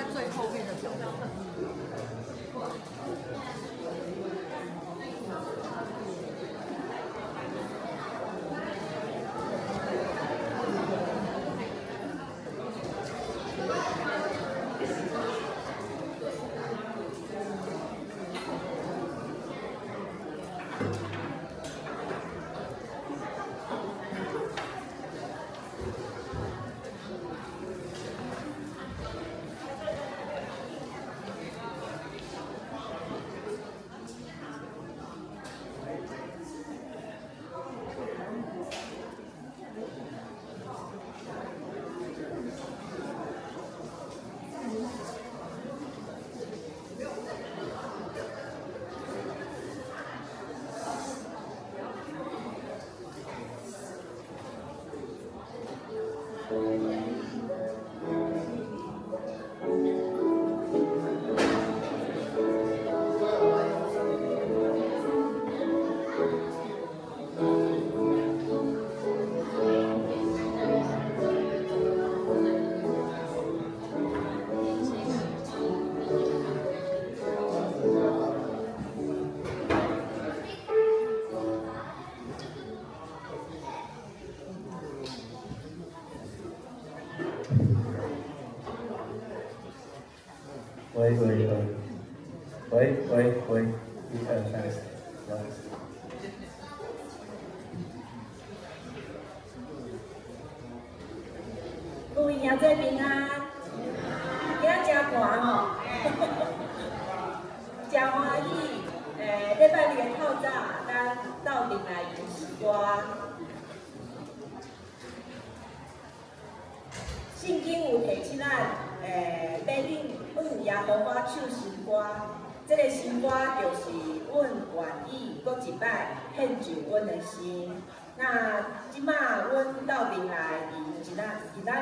在最后面的角度。喂，一二三四，各位兄弟平安，今仔真寒吼，真欢喜。礼拜二的透早，咱斗阵来吟诗歌。圣经有提醒咱，要用耶和华唱新歌。这个新歌就是阮愿意搁一摆献上阮的心。那即马阮斗阵来吟今仔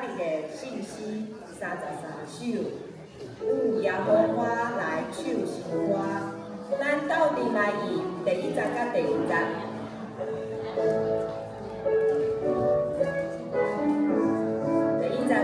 日的信息33首，用耶和华来唱新歌。咱斗阵来吟第1节甲第2节。第1节来。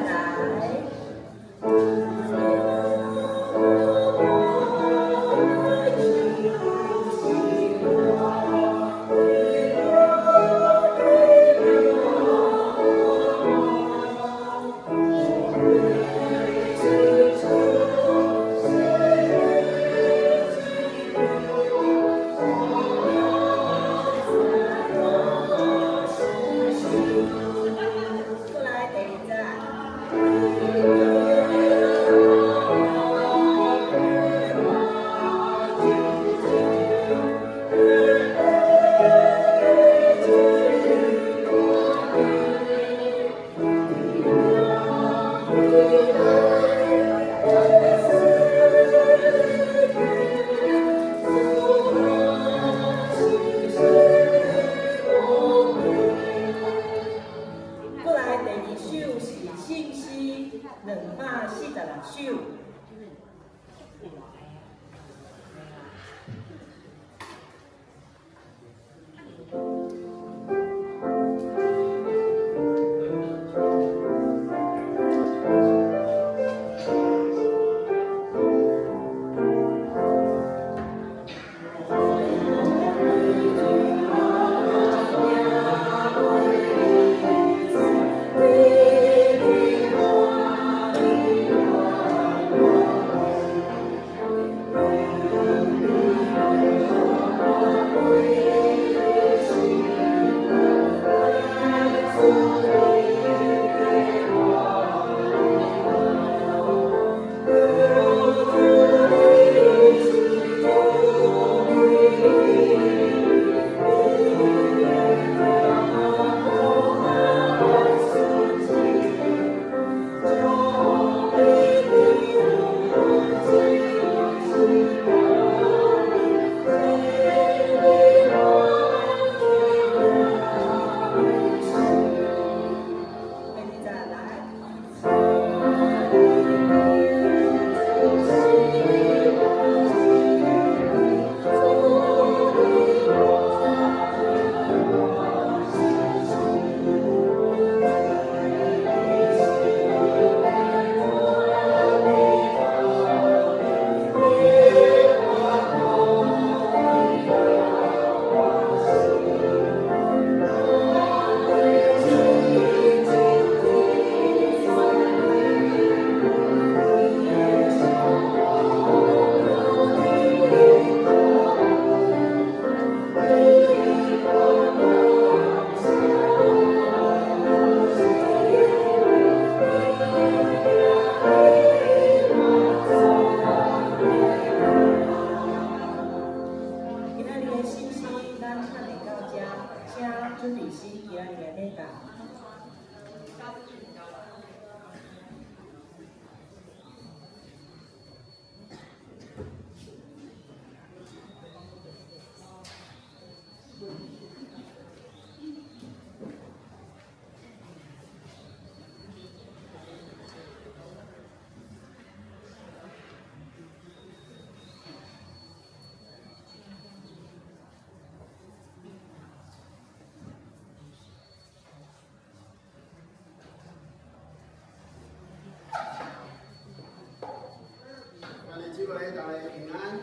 即位大家平安。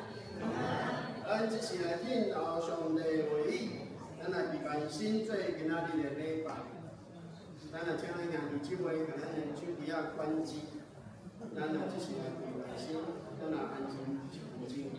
咱即是来应候上帝话语，咱来闭眼心做今仔日的礼拜。咱来请咱兄弟即位，甲咱的手机啊关机。咱来即是来闭眼心，咱来安静静静。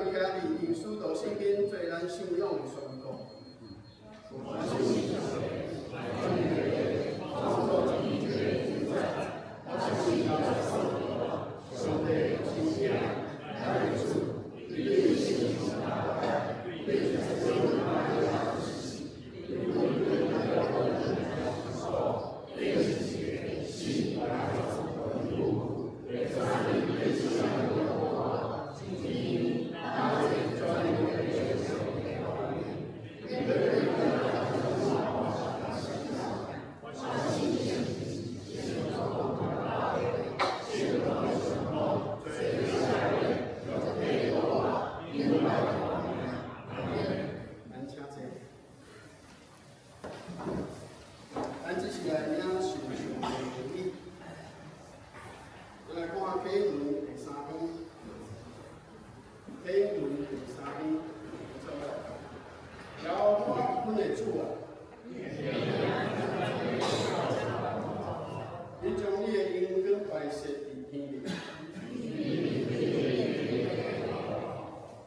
今日用许多圣经做咱信仰的宣告。咱这是来领受上帝的旨意。咱来看启文第3篇，启文第3篇，耶和华阮的主啊，你将你的恩跟白色伫天里，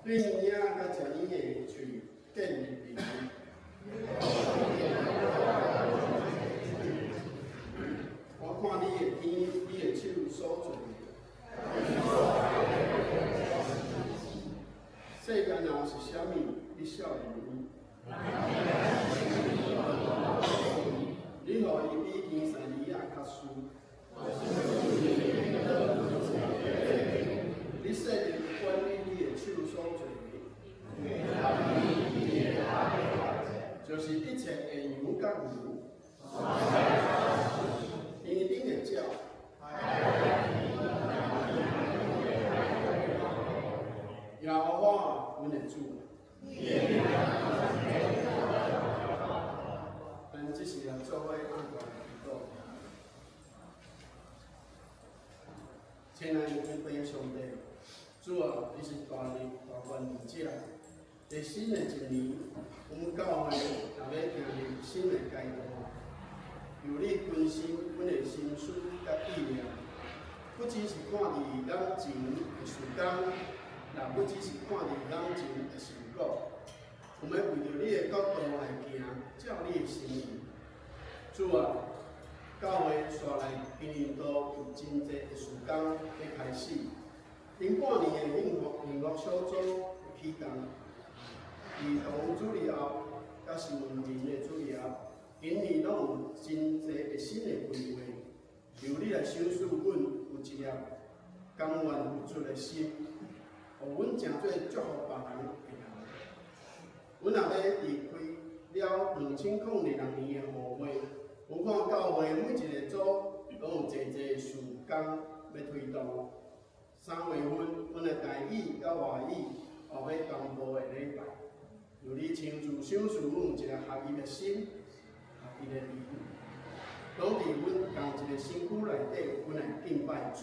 对耳甲食耳的喙建立平安。我看你的天，你的手所做的。世间若是啥物，你少年伊。你予伊比天使伊仔较输。你说的管理你的手所做的，就是一切的羊甲牛。天顶的鸟，耶和华阮的主。咱这是来做伙按关祈祷。亲爱的天父上帝，主啊，你是大力大权之者。在新的一年，阮教会也要行入新的阶段。由你更新阮的心思甲意念，不只是看伫眼前的时间，也不只是看伫眼前的成果，我们为着你的角度来行，照你的心意。主啊，教会煞来今年度有真济的时间要开始，顶半年的幸福小组的启动，儿童主日后，甲是文明的主日后。今年拢有真济的新的规划，由你来赏赐阮有一粒甘愿付出的心，互阮诚做祝福别人的人。阮也要离开了2002年的五月，我看教会每一个组拢有济济事工要推动。3月份，阮的台语甲外语也要同步的礼拜，由你亲自赏赐阮有一个合一的心。伊的理，拢伫阮同一个身躯内底，阮来敬拜主。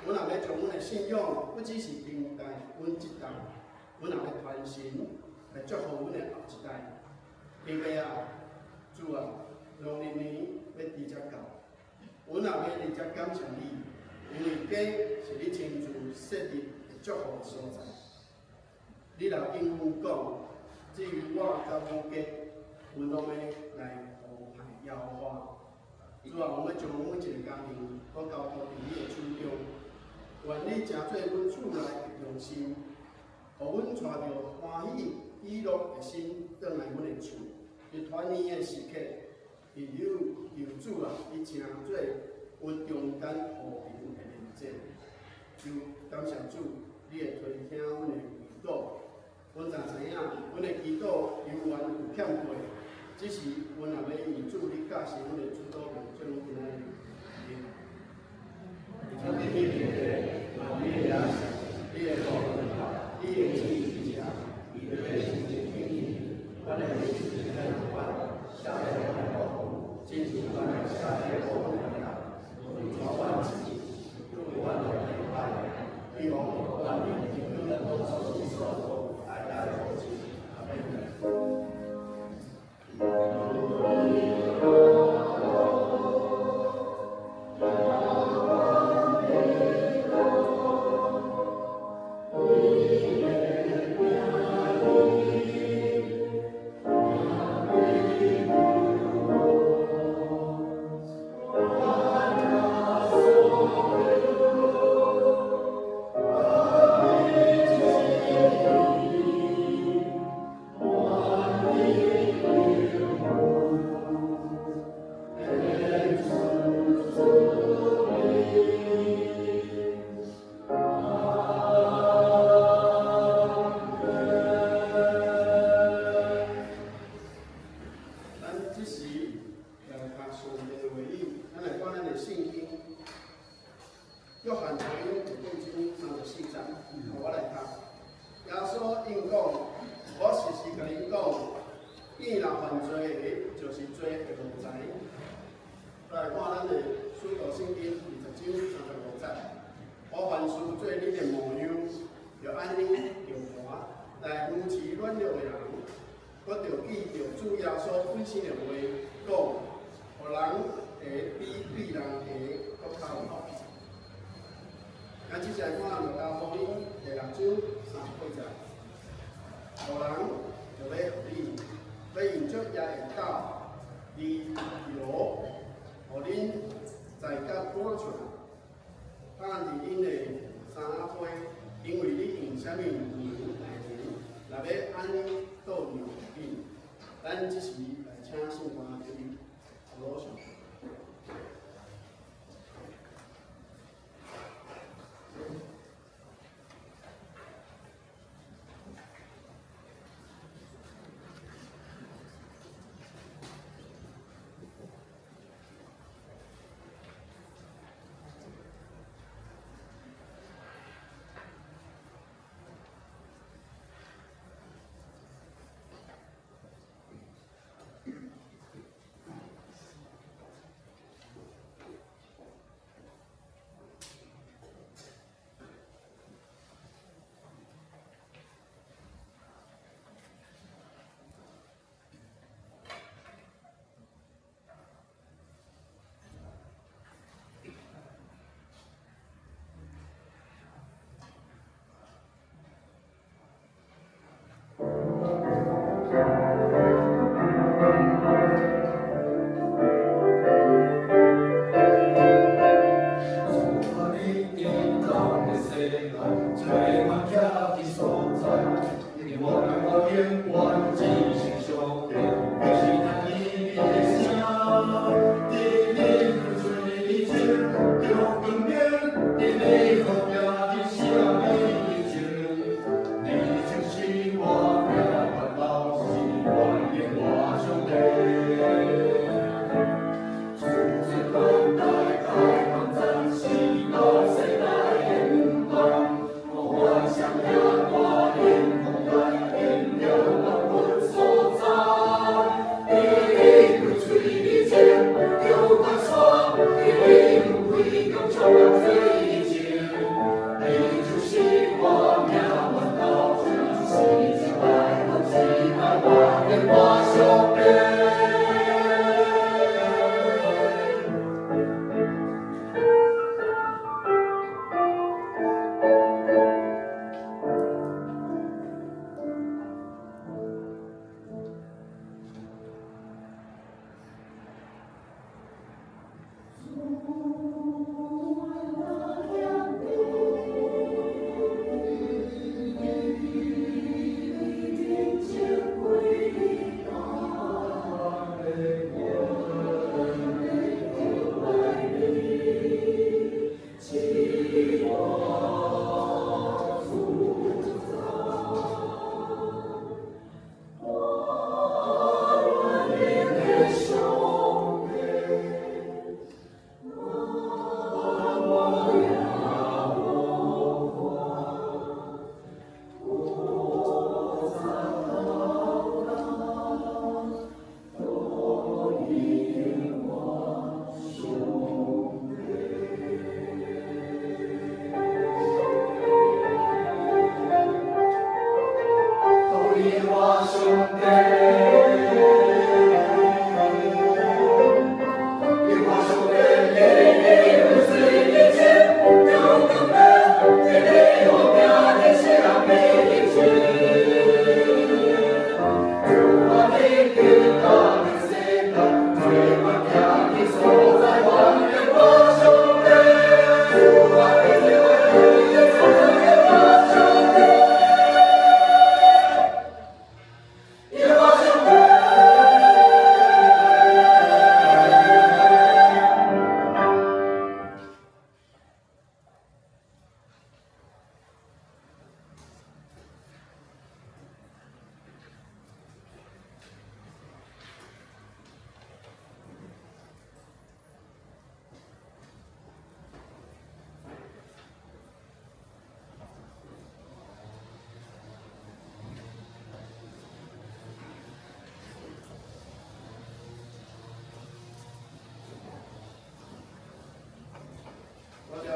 阮也要将阮的信仰，不只是停在阮一代，阮也要传承，来祝福阮的后一代。弟妹啊，主啊，农历年要直接到，阮也要直接感谢你，因为这是你亲自设立的祝福的所在。你若应阮讲，至于我甲阮家，阮拢要来。耶和华，主啊，我们将阮一个家庭都交托伫你的手中，愿你诚做阮厝内的中心，互阮带着欢喜喜乐的心转来阮的厝。伫团圆的时刻，求主啊，你诚做阮中间和平的连接。就感谢主，你会垂听阮的祈祷。阮才知影，阮的祈祷犹原有欠过。只是阮也要以主你教示阮的主导权，做阮今仔日。你的道，你的旨意，你的心天意，我的日子在不完，下来后，今天我们下来后我传万自己，入万的礼拜，希望万民平安都受你所爱戴的自己。阿门。主耶稣本身的话讲，互人会比人会搁较好。咱即个看路加福音第6章38节，互人就要用着耶的道，路，互恁在甲赶出来，放伫恁的衫背，因为你用啥物言来行，若要安尼倒样紧，咱即时来请圣官给你罗上。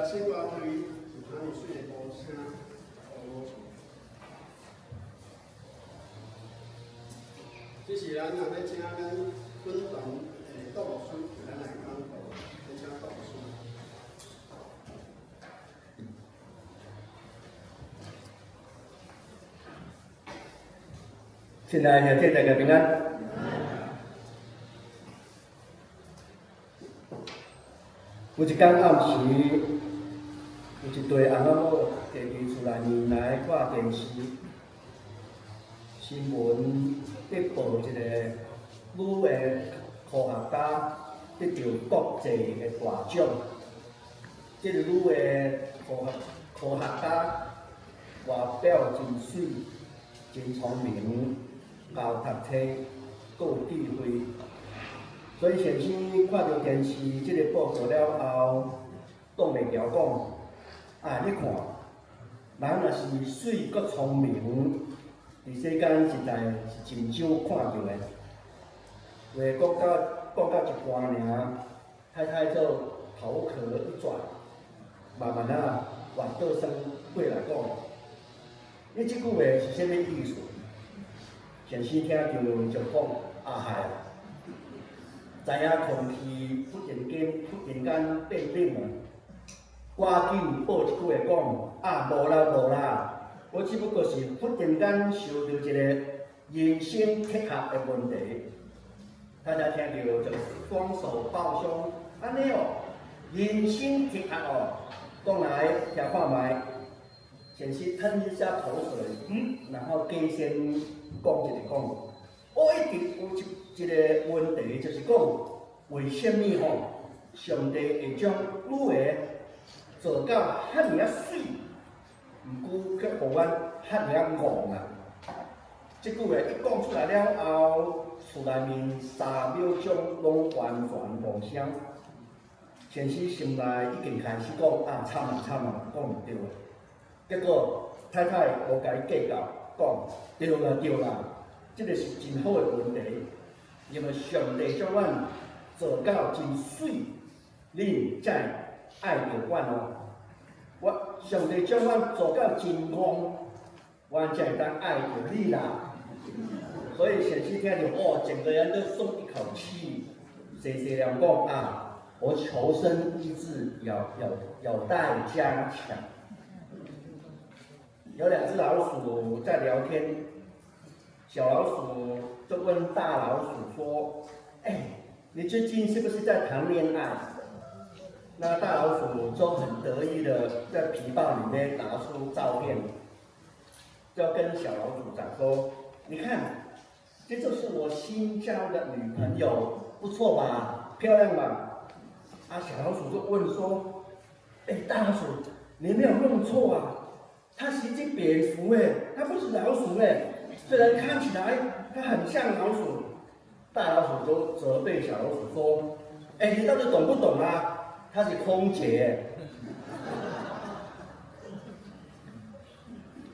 新华会是哪里睡的高声？谢这是咱若要请咱军团导师咱来讲道，要请导师。现在兄弟大家平安。有一天暗时，有一对翁仔某家己厝内面来看电视，新闻在报一个女的科学家得到国际的大奖。这个女的科学家外表真水，真聪明，高读册，阁有智慧。所以先生看到电视这个报告了后，挡袂牢讲，啊，你看，人若是水阁聪明，伫世间实在是真少看到的。话讲到一半尔，太太就头壳一转，慢慢啊换倒身过来讲，你即句话是啥物意思？先生听着就讲，啊嗨！知影空气忽然间变冷了，赶紧报一句话讲，啊无啦，我只不过是忽然间受到一个人生铁盒的问题。大家听到就双手抱胸，安尼哦，人生铁盒哦，讲来听看卖，先是吞一下口水，然后加先讲。我一直有一个问题，就是讲，为什么吼，上帝会将女的做到遐尔啊水，毋过却互阮遐尔啊戆啊？即句话一讲出来了后，厝内面3秒钟拢完全无声。先生心内已经开始讲啊惨啊，讲毋对啊。结果太太无甲伊计较，讲对啦。这个是真好的问题，因为上帝将阮做到真水，恁才爱着阮哦。上帝将阮做到真戆，阮才会当爱着你啦。所以先生听着，整个人都松一口气，谢了讲啊，我求生意志有待加强。有2只老鼠在聊天。小老鼠就问大老鼠说：“你最近是不是在谈恋爱？”那大老鼠就很得意的在皮包里面拿出照片，就跟小老鼠讲说：“你看，这就是我新交的女朋友，不错吧？漂亮吧？”啊，小老鼠就问说：“大老鼠，你没有弄错啊，它是一只蝙蝠它不是老鼠虽然看起来它很像老鼠，大老鼠就责备小老鼠说：“你到底懂不懂啊？它是空姐。”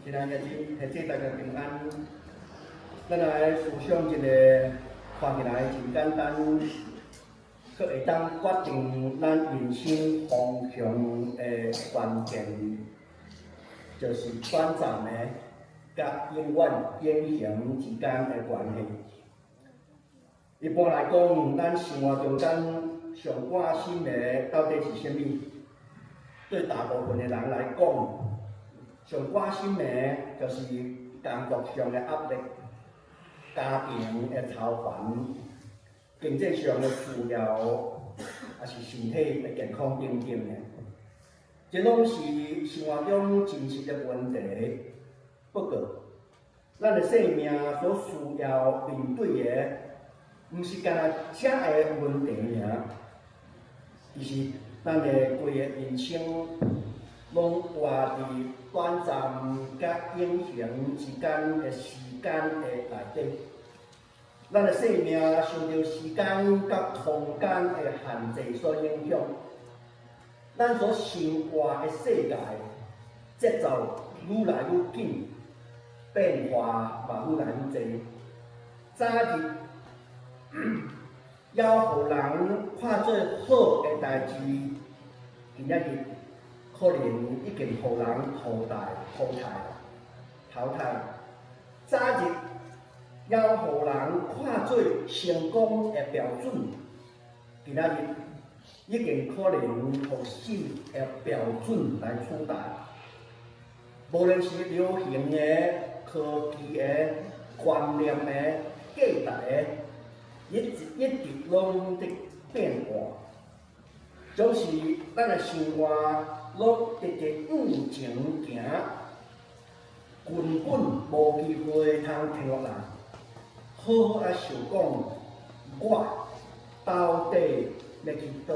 今仔日係祝大家平安。咱来思想一个看起来真简单，佮会当决定咱人生方向的关键，就是短暂的。甲永远隐形之间的关系。一般来讲，咱生活中间上关心的到底是啥物？对大部分的人来讲，上关心的就是工作上的压力、家庭的操烦、经济上的需要，也是身体的健康等等的。这拢是生活中真实的问题。不过，咱的生命所需要面对的，毋是干那遮个问题尔，而是咱的规个人生，拢活伫短暂甲永恒之间的时间的内底。咱的生命受到时间甲空间的限制所影响，咱所生活的世界节奏愈来愈紧。变化嘛愈来愈济，早日要互人看做好的代志，今仔日可能已经互人淘汰。早日要互人看做成功的标准，今仔日已经可能互新的标准来取代。无论是流行的、科技的、观念的、价值的，一直拢伫变化，总是咱的生活拢直直往前行，根本无机会通停落来。好好来想讲，我到底要去倒？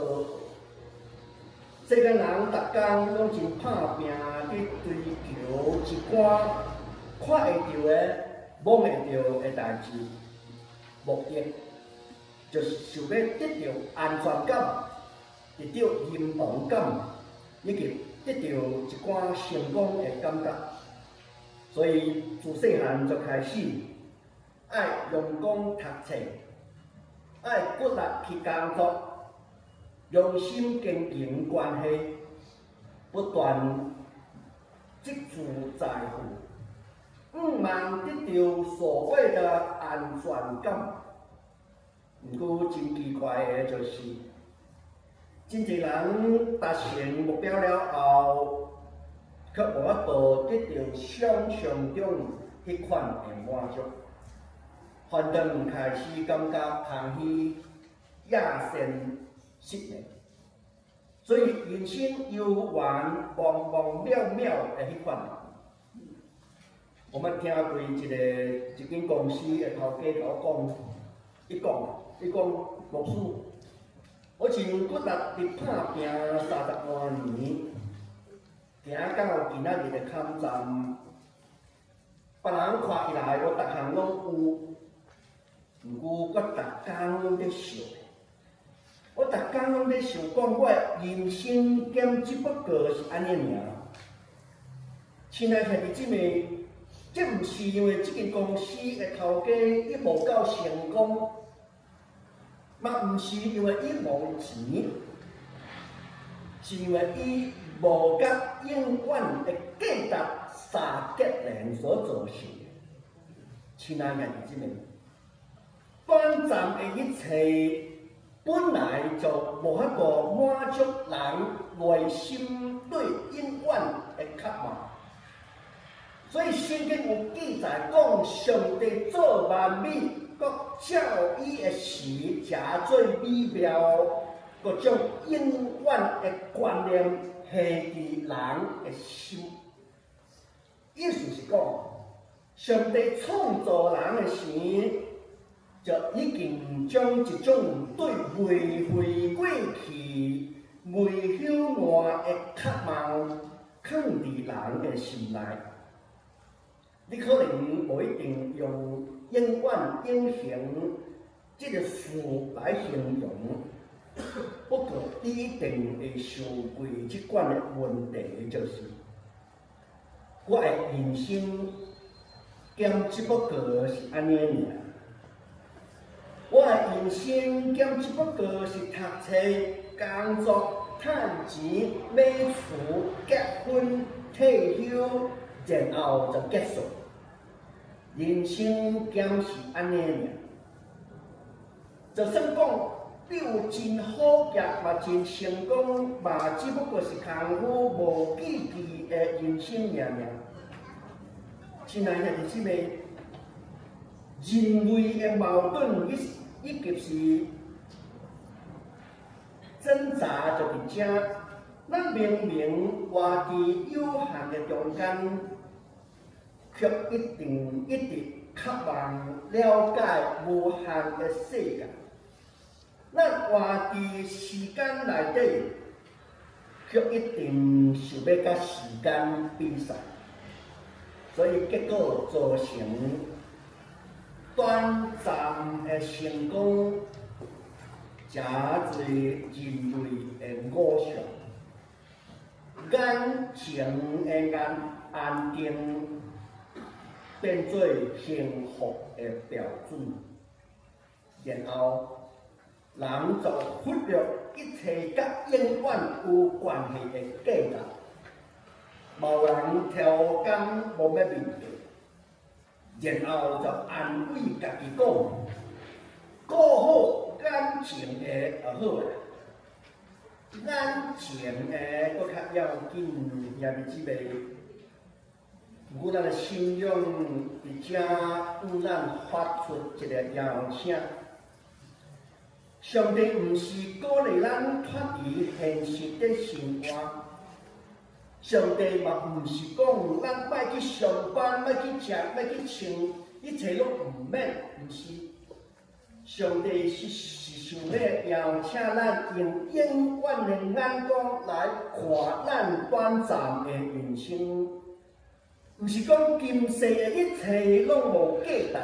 世间人逐工拢真打拼去追求一寡看会到的、摸会到的代志，目的就是想要得到安全感，得到认同感，以及得到一寡成功的感觉。所以自细汉就开始爱用功读册，爱骨力去工作。用心经营关系，不断积聚财富，望得到所谓的安全感。不过真奇怪的就是，真侪人达成目标了后，却无法度得到想象中迄款的满足，反倒开始感觉空虚、亚sen失眠，所以人生犹原茫茫渺渺的迄款。我们听过一间公司的头家甲我讲，伊讲牧师，我像骨力伫打拼30多年，行到今仔日的坎站，别人看起来我逐项拢有，毋过我逐工拢在想。我逐工拢在想讲，我人生减只不过是安尼尔。亲爱兄弟姊妹，这毋是因为这间公司的头家伊无够成功，嘛毋是因为伊无钱，是因为伊无甲永远的价值相结连所造成的。亲爱兄弟姊妹，短暂的一切。本来就无法度满足人内心对永远的渴望，所以圣经有记载讲，上帝做万美，佮照伊的时诚做美妙，佮将永远的观念下伫人的心。意思是讲，上帝创造人的时，就已经将一种对未悔过去、未朽烂的渴望放伫人的心内。你可能无一定用永远永恒这个词来形容，不过你一定会想过这款的问题，就是我的人生减只不过是安尼尔。我的人生减只不过是读册、工作、赚钱、买厝、结婚、退休，然后就结束。人生减是安尼尔。就算讲你有真好业，嘛真成功，嘛只不过是功夫无记记的人生尔。亲爱的弟兄姊妹，人类的矛盾以及是挣扎就伫遮，咱明明活伫有限的中间，却一直渴望了解无限的世界。咱活伫时间内底，却一定想要甲时间比赛，所以结果造成短暂的成功，真侪人类的偶像，眼前的安定变做幸福的标准，然后人就忽略一切甲永远有关系的价值，无人挑工无要面对。然后就安慰家己讲，过好感情的就好啦。感情的搁较要紧，兄弟姊妹，我咱的信仰伫遮向咱发出一个邀请。上帝毋是鼓励咱脱离现实的生活，上帝嘛毋是讲咱莫去上班、莫去食、莫去穿，一切拢毋免，毋是。上帝是想要邀请咱用永远的眼光来看咱短暂的人生，毋是讲今世的一切拢无价值。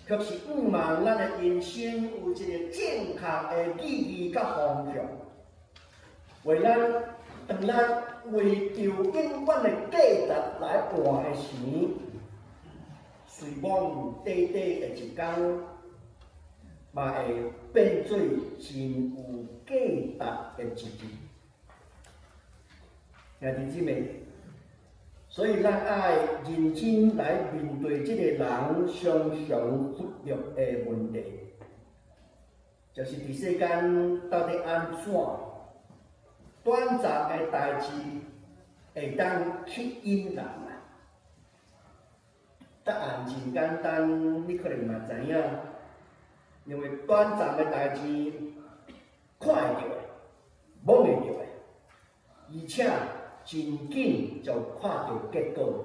却是盼望咱的人生有一个正确的意义甲方向，当咱为着永远的价值来活的时，随往短短的一天，嘛会变做真有价值的一日。兄弟姊妹。所以，咱爱认真来面对这个人常常忽略的问题，就是伫世间到底安怎短暂的代志会当去引人啊？答案真简单，你可能嘛知影，因为短暂的代志看会到的，摸会到的，而且。真紧就看到结果。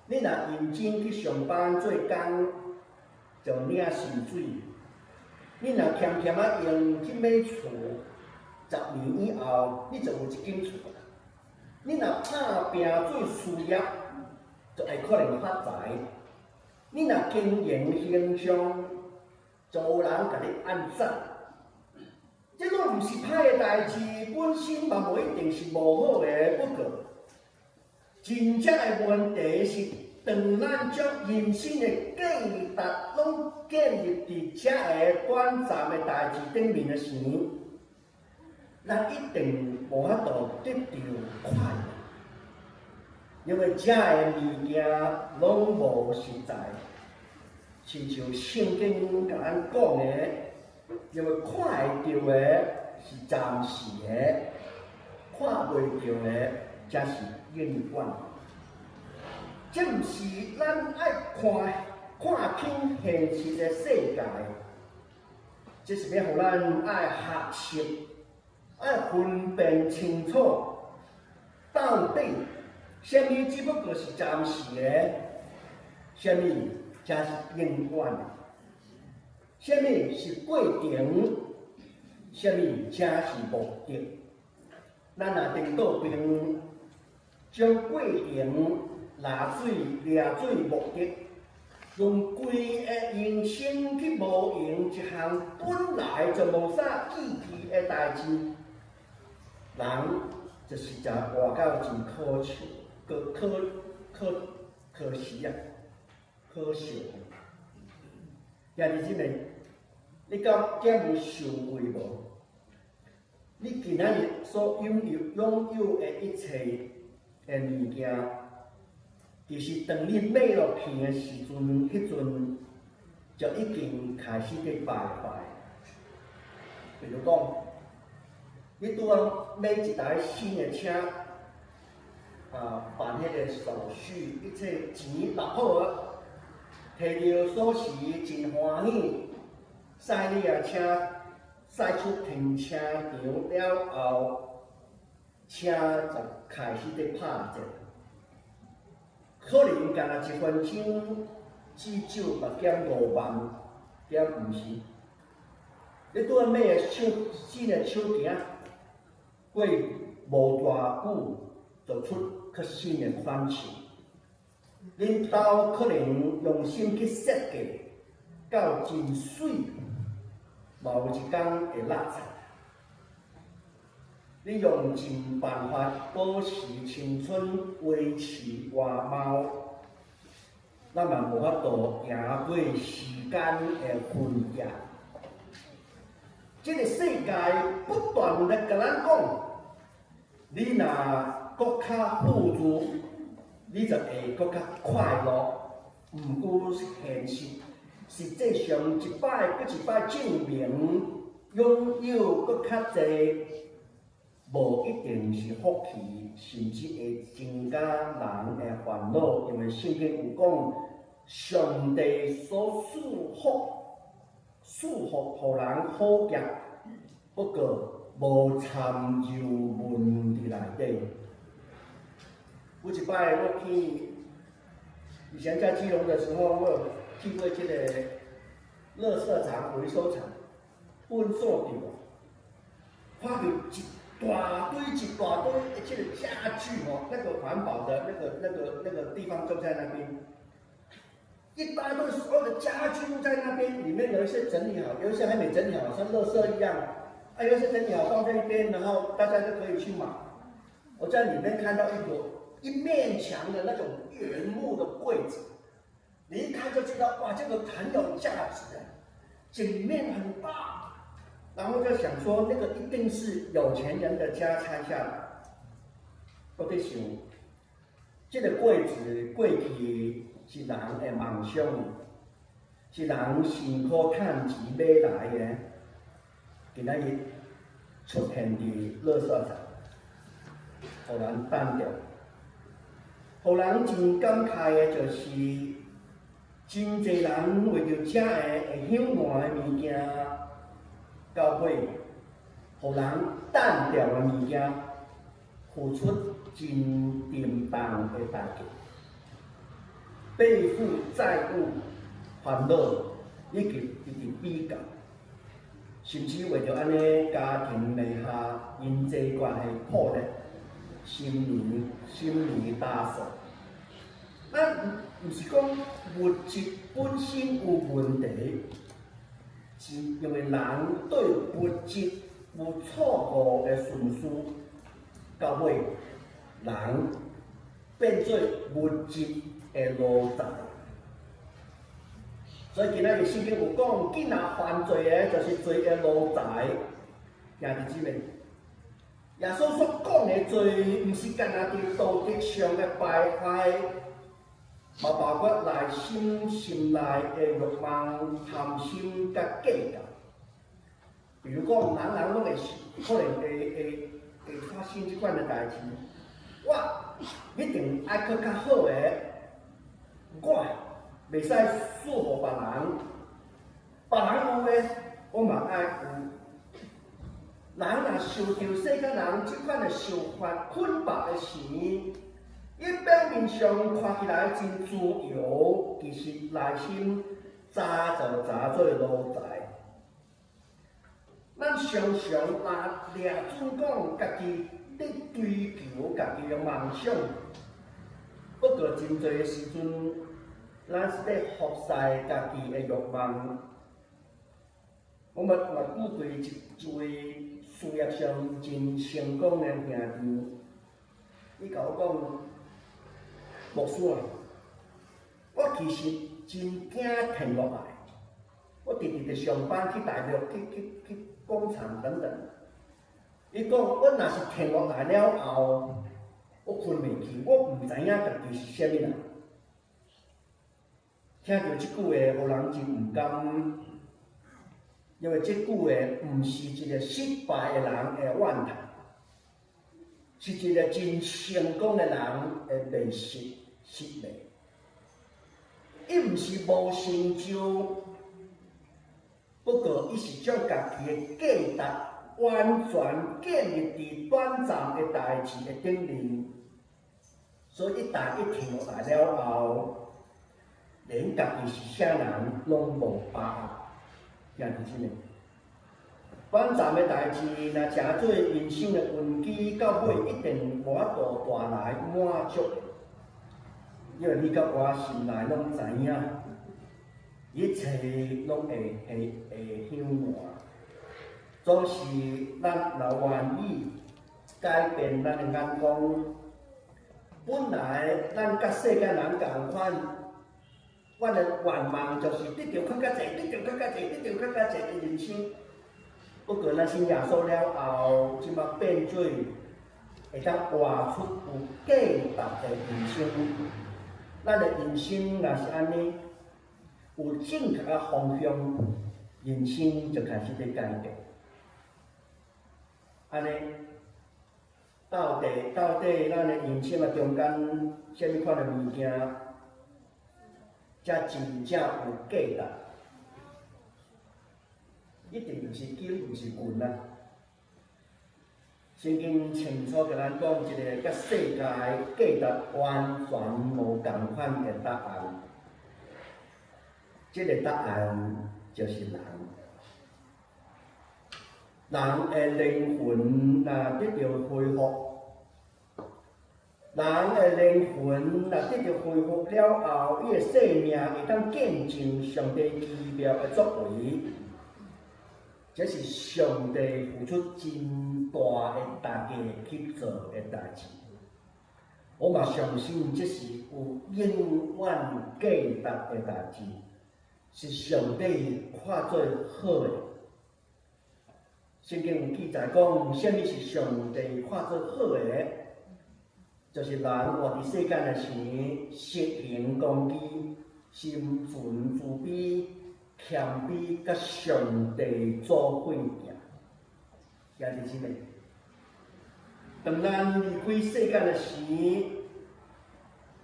你若认真去上班做工，就领薪水；你若欠欠啊用去买厝，10年以后你就有一间厝。你若打拼做事业，就会可能发财；你若经营形象，就有人甲你按赞。这拢毋是歹的代志，本身嘛无一定是无好的。不过，真正的问题是，当咱将人生的价值拢建立伫遮个短暂的代志顶面的时，咱一定无法度得到快乐，因为遮个物件拢无实在，亲像圣经甲咱讲的。因为看会到的是暂时的，看袂到的才是永远。这毋是咱爱看清现实的世界，这是要互咱爱学习，爱分辨清楚，到底什么只不过是暂时的，什么才是永远的。什么是过程？什么才是目的？咱若颠倒边，将过程拿水掠做目的，用规个人生去无用一项本来就无啥意义的代志，人就实在活到真可笑，可惜啊，可笑。兄弟姊妹，你敢这么受惠无？你今仔日所拥有的一切的物件，其实当你买落去的时阵，迄阵就已经开始在败坏。比如讲，你拄啊买一台新的车，办迄个手续，一切钱落好啊。摕到锁匙真欢喜，驶你的车驶出停车场了后，车就开始在拍折，可能干1分钟至少6.5万，也毋是。你拄仔买个新的手机，过无偌久就出较新的款式。恁兜可能用心去设计，到真水，嘛有一天会落菜。你用尽办法保持青春，维持外貌，咱嘛无法度赢过时间的分野。这个世界不断地甲咱讲，你若搁较富足。你就会搁较快乐，毋过现实际上一摆搁一摆证明，拥有搁较侪，无一定是福气，甚至会增加人的烦恼。因为圣经有讲，上帝所赐福互人好业，不过无掺入问题内底。有一摆我去，以前在基隆的时候，我有去过这个垃圾场、回收厂，分数掉，看到一大堆的这个家具哦，那个环保的那个地方就在那边，一大堆所有的家具都在那边，里面有一些整理好，有一些还没整理好，像垃圾一样，有一些整理好放在一边，然后大家就可以去买。我在里面看到一面墙的那种原木的柜子，你一看就知道，哇，这个很有价值的，景面很大。然后就想说，那个一定是有钱人的家拆下来。我在想，这个柜子过去是人的梦想，是人辛苦赚钱买来的，今仔日出现伫垃圾场，互人等着。互人真感慨的就是，真侪人为着这会享烂的物件，到尾，互人等掉的物件，付出真沉重的代价，背负债务、烦恼以及比较，甚至为着安尼家庭内下人际关系破裂。心理打扫，咱毋是讲物质本身有问题，是因为人对物质有错误的顺序，到尾人变做物质的奴才。所以今仔日圣经有讲，既然犯罪的，就是罪的奴才，兄弟姊妹。耶稣所讲的罪，毋是干那伫道德上的败坏，嘛包括内心内的欲望、贪心甲计较。比如讲，人拢会可能会发生即款的代志，我一定爱搁较好的，我袂使输互别人，别人有的我嘛爱有。人若受到世间人即款的想法捆绑的时，伊表面上看起来真自由，其实内心早就做奴才。咱常常掠准讲家己在追求家己的梦想，不过真侪时阵，咱是在服侍家己的欲望。我捌遇过一位事业上真成功的兄弟，伊甲我讲，牧师啊，我其实真惊停落来，我直直伫上班去大陆去工厂等等。伊讲我若是停落来了后，我困袂去，我毋知影家己是啥物人。听到即句话，互人真毋甘。因为这句话毋是一个失败的人的怨叹，是一个真成功的人的迷失迷。伊毋是无成就，不过伊是将家己的价值完全建立伫短暂的代志的顶面，所以一旦伊停落来了后，连家己是啥人拢无把握。兄弟姊妹，短暂的代志，若诚做人生的运气，到尾一定无法度带来满足。因为你甲我心内拢知影，一切拢会向烂。总是咱若愿意改变咱的眼光，本来咱甲世间人共款。我的愿望就是得到更加侪，得到更加侪，得到更加侪的人生。不过咱信耶稣了后，即马变做会当活出有价值的人生。咱的人生若是安尼，有正确的方向，人生就开始在改变。安尼，到底咱的人生的中间，什么款的物件，才真正有价值？一定毋是金，毋是棍啊！圣经清楚甲咱讲一个甲世界价值完全无共款的答案。这个答案就是人。人的灵魂若得到恢复，人的灵魂若得到恢复了后，伊的生命会当见证上帝奇妙的作为。这是上帝付出真大的代价去做的代志。我嘛相信这是有永远价值的代志，是上帝看做好的。圣经有记载讲，什么是上帝看做好的？就是人活伫世间的时，实行公义，心存慈悲。谦卑甲上帝做伙行，也是真诶。当咱离开世间的时，你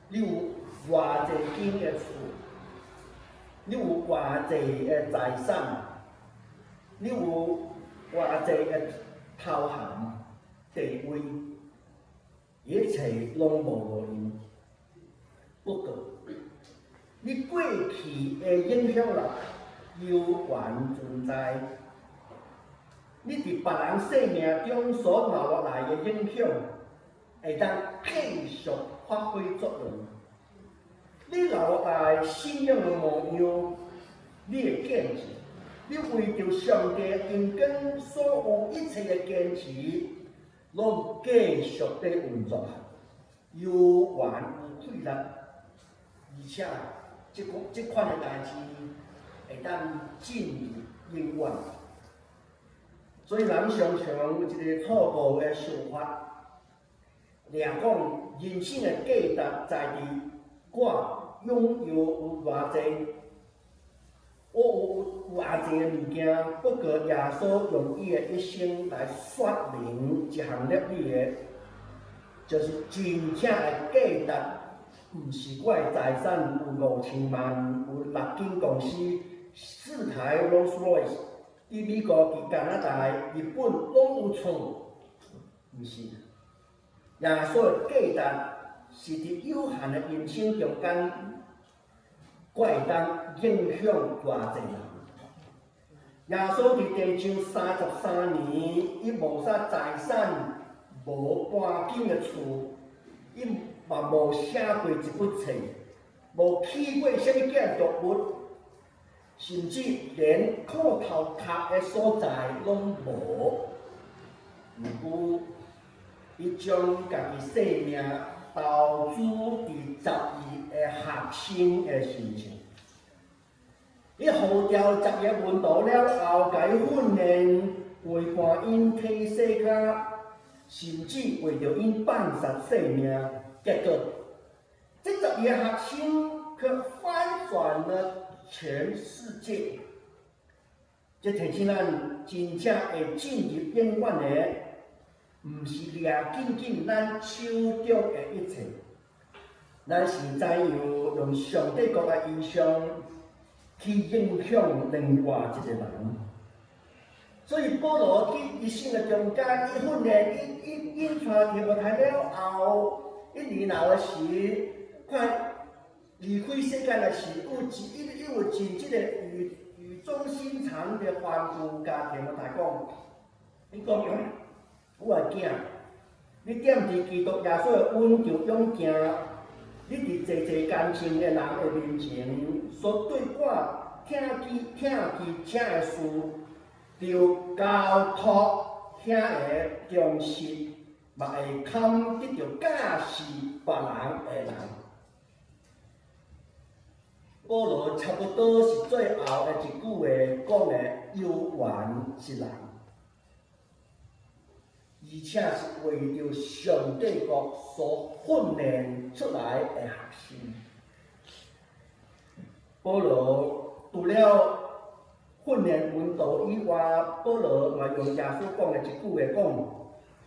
有偌济间的厝，你有偌济的财产，你有偌济的头衔、地位，一切拢无用。不过，你过去的影响力悠然存在，你伫别人生命中所留落来的影响，会当继续发挥作用。你留落来信仰的模样，你的坚持，你为着上帝恩典所有一切的坚持，拢继续在运作，悠然有气力，而且这款的代志。会当进入永远，所以人常常有一个错误的想法，掠讲人生的价值在于我拥有偌济，我有偌济的物件，不过耶稣用伊的一生来说明一项律例，就是真正的价值，毋是我的财产有5000万，有6间公司。4台 Rolls Royce， 伫美国、伫加拿大、日本拢有厝，毋是。耶稣的价值是伫有限的人生中间，我会当影响偌济人。耶稣伫地上33年，伊无啥财产，无半间的厝，伊嘛无写过一本册，无去过什么建筑物。甚至连裤头壳的所在拢无，毋过伊将家己生命投资伫12个学生的身上。伊号召10个门徒了后，甲伊训练，陪伴因体洗脚，甚至为着因放杀性命。结果，这12个学生却翻转了全世界，这提醒咱真正会进入永远的，毋是掠紧紧咱手中的一切，咱是知样用上帝国的意象去影响另外一个人。所以保罗伫一生的中间，伊训练，伊带提摩太了后，1年后的时，快。离开世界的时，伊有真即个语重心长的吩咐，甲提摩太讲，伊讲我的囝，你踮伫基督耶稣的稳就勇行，你伫济济奸情的人的面前，所对我听其请的事，就交托遐个重视，嘛会堪得着教示别人的人。保罗差不多是最后的一句话讲的，悠然是人，而且是为着上帝国所训练出来的学生。保罗除了训练运动以外，保罗嘛用耶稣讲的一句话讲，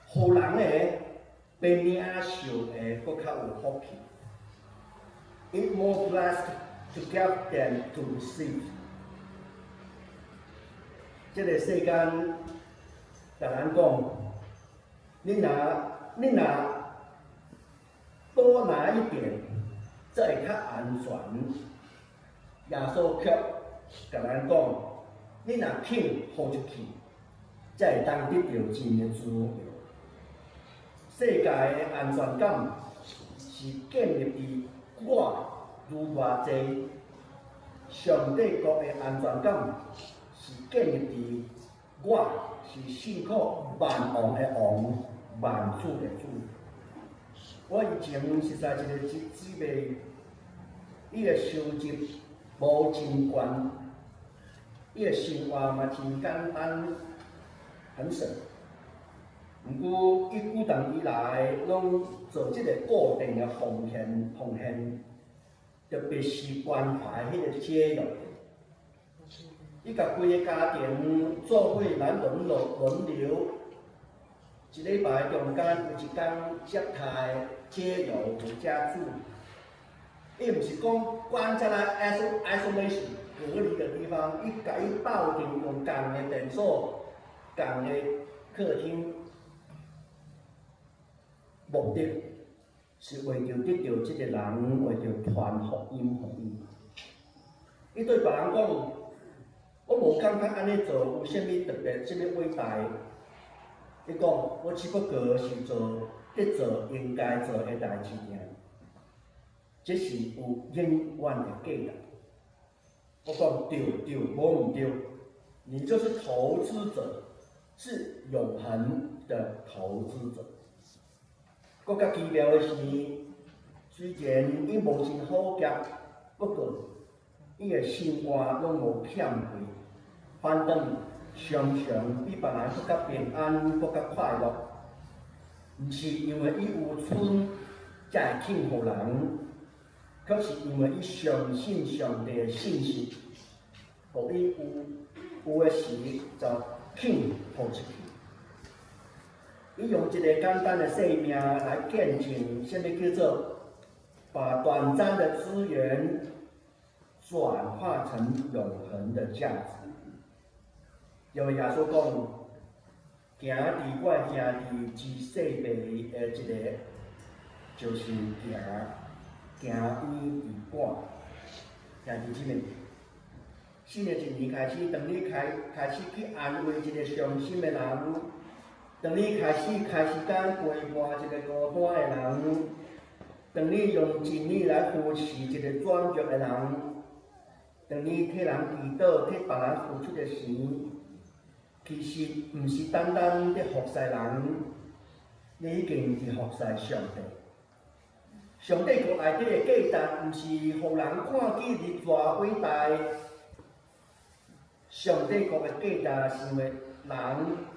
互人的比领受的搁较有福气。It's more blessed to give than to receive。这个世间，甲咱讲，你若多拿一点，则会较安全。耶稣却甲咱讲，你若肯付出去，才会当得到真的自由。世界的安全感是建立伫我如偌济，上帝国的安全感是建立伫我是信靠万王的王、万主的主。我以前实在一个姊妹，伊的收入无真悬，伊的生活嘛真简单，很省。毋过，伊久长以来拢做即个固定的奉献，特别是关怀迄个节育。伊甲规个家庭做伙来轮流，一礼拜中间有一天接待节育有家住。伊毋是讲关在那 isolation 隔离的地方，伊甲伊斗阵用共的电所、共的客厅。目的是为着得到这个人，为着传福音互伊。伊对别人讲，我无感觉安尼做有啥物特别、啥物伟大。伊讲，我只不过是在做应该做的代志尔，这是有永远的价值。我讲对，无毋对，你就是投资者，是永恒的投资者。搁较奇妙的是，虽然伊无真好夹，不过伊的生活拢无欠亏，反倒常常比别人搁较平安，搁较快乐。毋是因为伊有村才会庆互人，却是因为伊相信上帝的信息，互伊有的时就庆付出去。伊用一个简单的生命来见证，什么叫做把短暂的资源转化成永恒的价值。因为耶稣讲，行伫我兄弟之细辈的一个，就是行伊伫我。兄弟姊妹，新的一年开始，当你开始去安慰一个伤心的人。当你开始间陪伴一个孤单的人，当你用真理来扶持一个软弱的人，当你替人祈祷、替别人付出的时，其实毋是单单在服侍人，你已经是服侍上帝。上帝国内底的价值，毋是互人看见你偌伟大。上帝国的价值是为人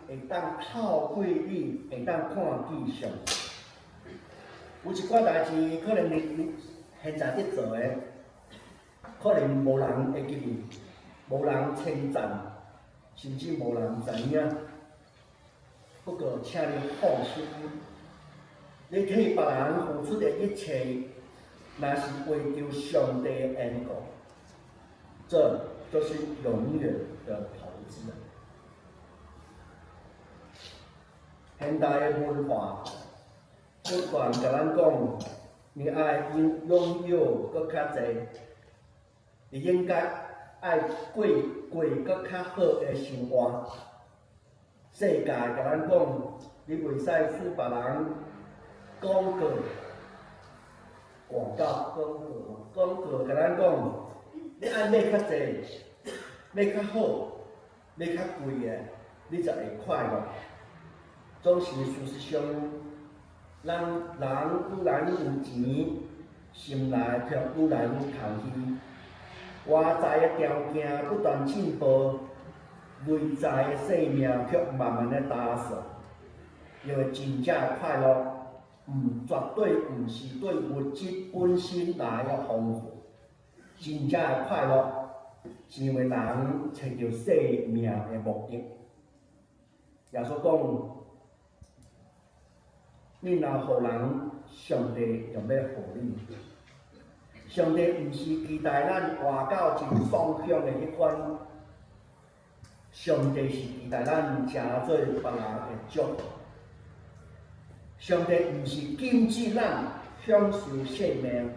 会当透过你，会当看见上帝。有一寡代志，可能你现在伫做的，可能无人会记你，无人称赞，甚至无人知影。不过，请你放心，你替别人付出的一切，那是为着上帝的恩果，这就是永远的投资。现代的文化不断甲咱讲，你爱拥有搁较济，你应该爱过搁较好的生活。世界甲咱讲，你袂使使别人广告甲咱讲，你爱买较济，买较好，买较贵的，你才会快乐。总是事实上，人愈来愈有钱，心内却愈来愈空虚。外在的条件不断进步，内在的生命却慢慢的打扫。因为真正的快乐，绝对毋是对物质本身来的丰富，真正的快乐，是因为人找到生命的目的。耶稣讲，你若互人，上帝就要互你。上帝毋是期待咱活到真爽享的迄款，上帝是期待咱成做别人的祝福。上帝毋是禁止咱享受生命，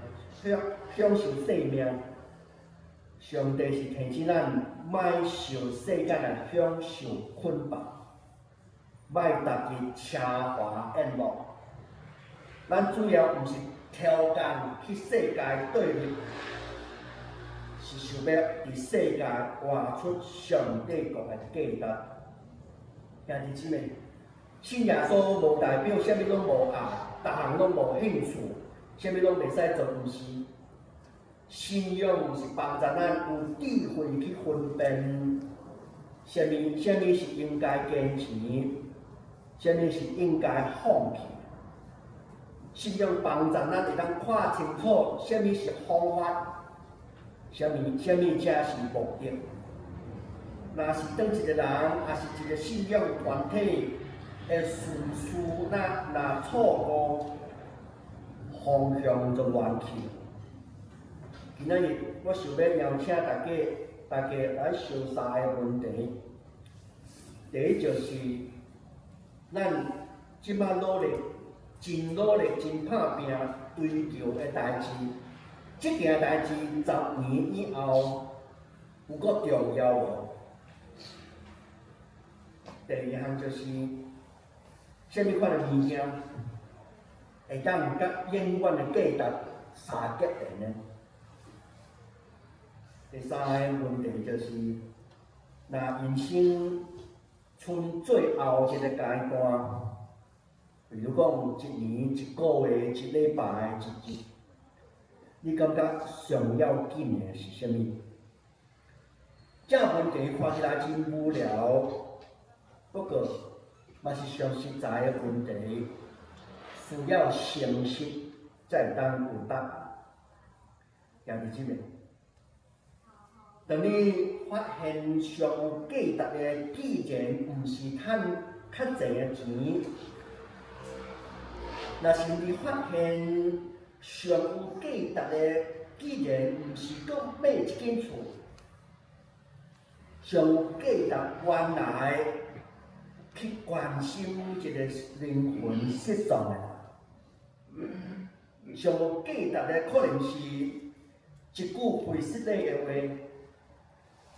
享受生命。上帝是提醒咱，莫受世间的享受捆绑，莫踏入奢华宴乐。咱主要毋是挑拣去世界对立，是想要伫世界活出上帝国的价值。兄弟姊妹，信耶稣无代表啥物拢无爱，逐项拢无兴趣，啥物拢袂使做，毋是。信仰是帮助咱有智慧去分辨，啥物是应该坚持，啥物是应该放弃。信仰帮助咱会当看清楚，啥物是方法，啥物才是目的。若是当一个人，也是一个信仰团体的顺序，若错误，方向就乱去。今仔日我想要邀请大家来想3个问题。第一就是咱即摆努力、真拍拼追求的代志，即件代志10年以后有够重要无？第二项就是啥物款的物件会当甲永远的价值相结连呢？第3个问题就是，若人生剩最后一个阶段，比如讲1年、1个月、1礼拜、1日，你感觉上要紧的是啥物？这问题看起来真无聊，不过嘛是上实在的问题，需要诚实才会当有答案。兄弟姊妹，当你发现上有价值的，既然毋是趁较济的钱，若是你发现上有价值的，既然毋是讲买一间厝，上有价值原来去关心一个灵魂失踪的人，上有价值的可能是一句非失礼的话。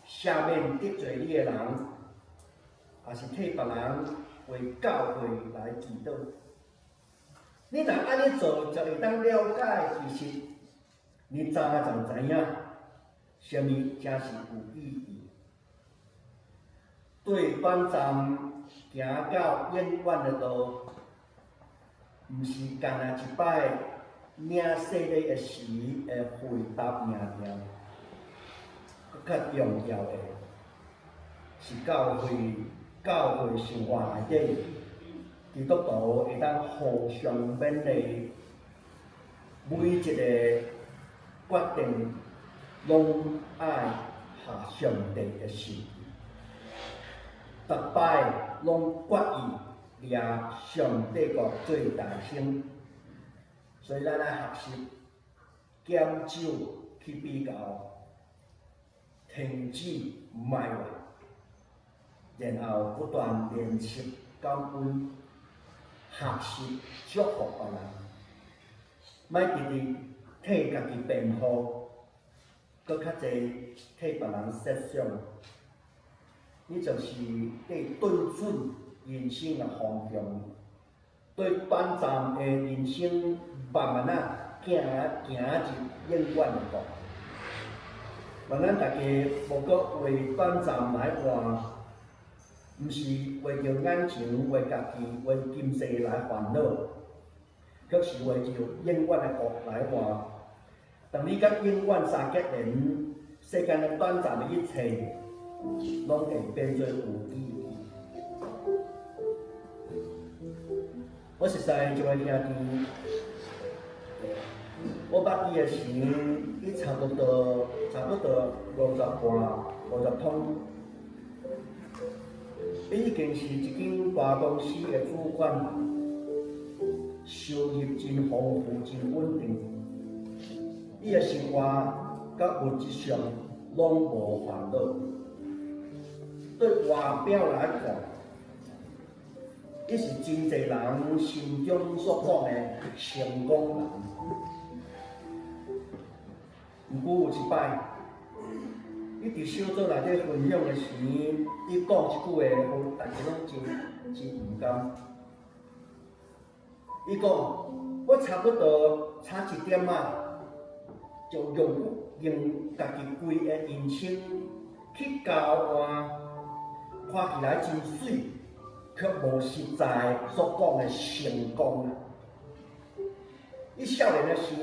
赦免得罪你的人，也是替别人为教会来祈祷。你若安尼做，就会当了解，其实你早就知影，啥物才是有意义。对短暂行到永远的路，毋是干那一摆领洗礼的时的回答命令。较重要的是教会生活内底，基督徒会当互相勉励，每一个决定拢爱合上帝的心，逐摆拢决意掠上帝国做大声，所以咱爱学习减少去比较。停止埋怨，然后不断练习感恩，学习祝福别人，莫直直替家己辩护，搁较济替别人设想，你就是对对准人生的方向，对短暂的人生慢慢行入永远的路。愿咱大家无搁为短暂来活，毋是为着眼前、为家己、为今世来烦恼，却是为着永远的福来活。当你甲永远相结连，世间的短暂的一切，拢会变做有意义。我实在一位兄弟，我捌伊的时，伊差不多50桶。伊已经是一间大公司的主管，收入真丰富、真稳定。伊的生活甲物质上拢无烦恼。对外表来看，伊是真侪人心中所讲的成功人。毋过有一摆，伊伫小组内底分享的时，伊讲一句话，互大家拢真有感。伊讲：我差不多差一点就用家己规个人生去交换，看起来真水，却无实在所讲的成功。伊少年的时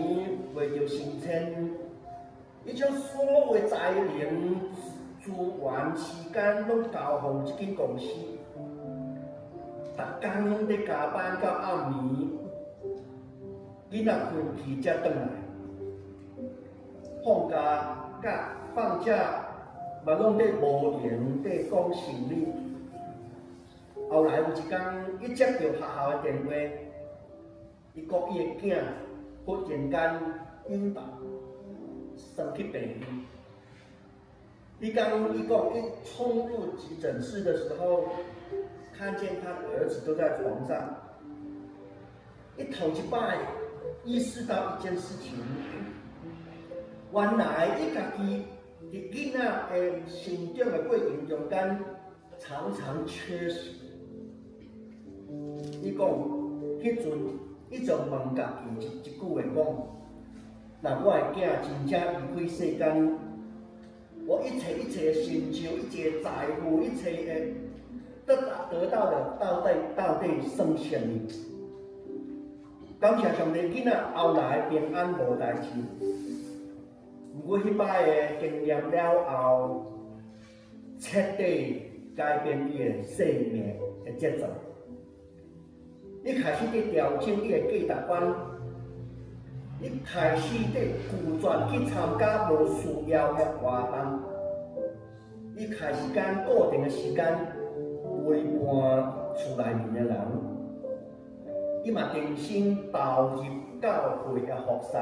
为着升迁，伊将所有的才能、资源、时间拢交互一间公司，逐工拢伫加班到暗暝，囡仔困去才转来。放假甲放假嘛拢伫无闲伫讲生理。后来有一天，伊接到学校的电话，伊讲伊的囝忽然间晕倒，送去病院。伊讲伊冲入急诊室的时候，看见他儿子都在床上。伊头一摆意识到一件事情。原来伊家己伫囡仔的成长的过程中间，常常缺失。伊讲，迄阵伊就问家己一句话讲：若我的囝真正离开世间，我一切的成就、一切的财富、一切的得到的，到底算什么？感谢上帝，囡仔后来平安无代志。毋过迄摆的经验了后，彻底改变伊的生命的节奏。伊开始伫调整伊的价值观，伊开始伫拒绝去参加无需要的活动，伊开始间固定的时间陪伴厝内面的人，伊嘛重新投入教会的服侍。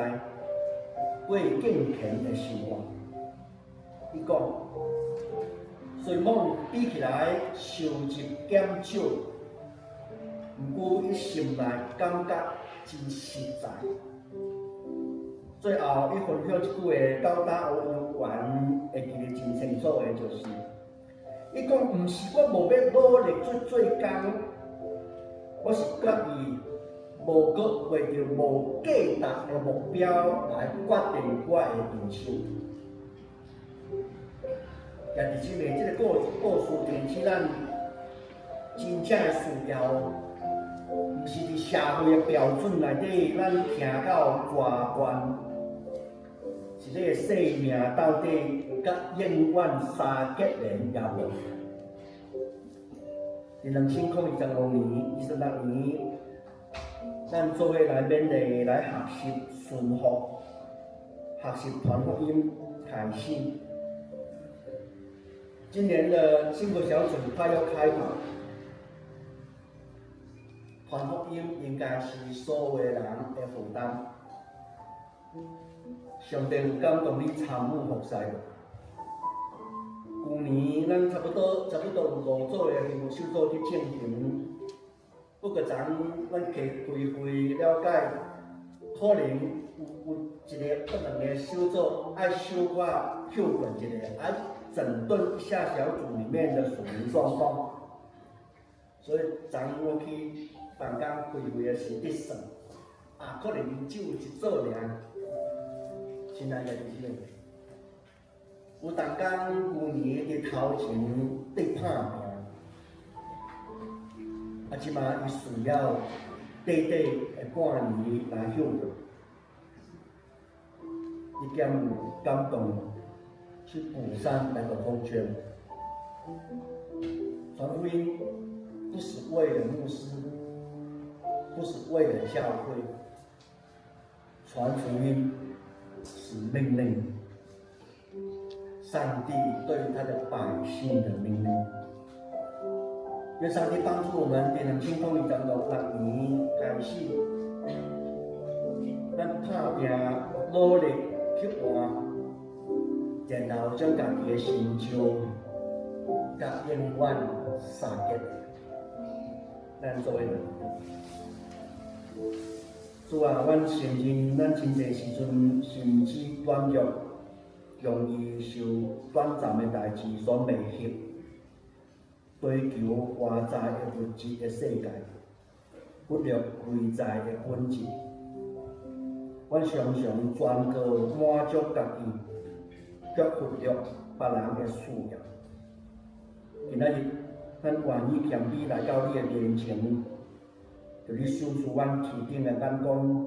过敬虔的生活，伊讲，虽然比起来收入减少，不过伊心内感觉真实在。最后，伊分享一句话，到大有有缘会记得真清楚的，就是，伊讲，毋是我无要努力做工，我是决意。无搁为着无价值的目标来决定我的人生。也伫即个故事提醒咱，真正的需要，毋是伫社会的标准内底，咱行到偌悬，是这个生命到底甲永远相结连也无。伫2025年、26年。咱做伙来勉励，来学习顺服，学习传福音，开始。今年的新国小组快要开跑，传福音应该是所有的人的负担。上帝有感动你参与服侍无？去年咱差不多有5组的灵修组去进行。不过，咱去开了解，可能有一个或2个小组爱小可休困一下，爱整顿一下小组里面的属灵状况。所以，咱我去办公开会的时伫算，可能只有1组尔。现在也是这样。有同工去年伫头前伫拍拼。即马伊需要短的半年来休养，伊减有感动去釜山来个风圈。传福音不是为了牧师，不是为了教会，传福音是命令，上帝对他的百姓的命令。愿上帝帮助我们在2026年开始，咱打拼努力去活，然后将家己的成就甲永远相结。咱做伙人，主啊，阮承认咱真侪时阵心智软弱，容易受短暂的代志所迷惑，追求外在的物质的世界，忽略内在的本质。阮常常专顾满足家己，却忽略别人的需要。今仔日，咱愿意谦卑来到你的面前，就你守住阮天顶的眼光，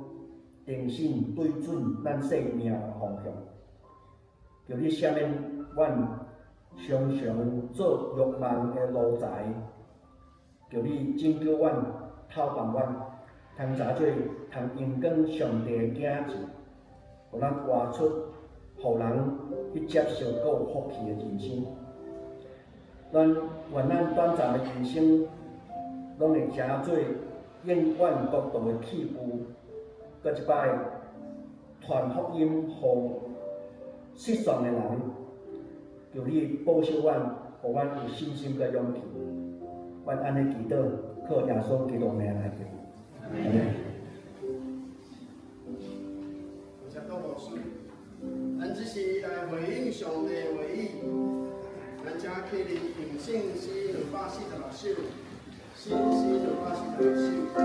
定心对准咱生命的方向。就你赦免阮常常做欲望的奴才，就你拯救阮、透放阮，通查做通荣光上帝的囝子，互咱活出互人去接受个有福气的人生。愿咱短暂的人生，拢会成做永远国度的器具，搁一摆传福音予失丧的人，求你保守阮，互阮有信心甲勇气。阮安尼祈祷，靠耶稣基督名来求。阿门。谢多牧师，咱只是来回应上帝的话语，咱请起立用圣诗246首，圣诗246首。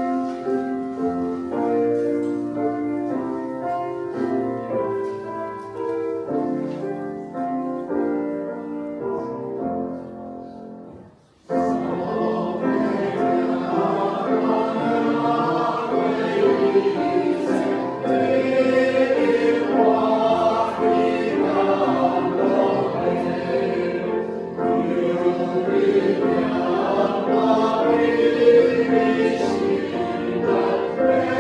Amen.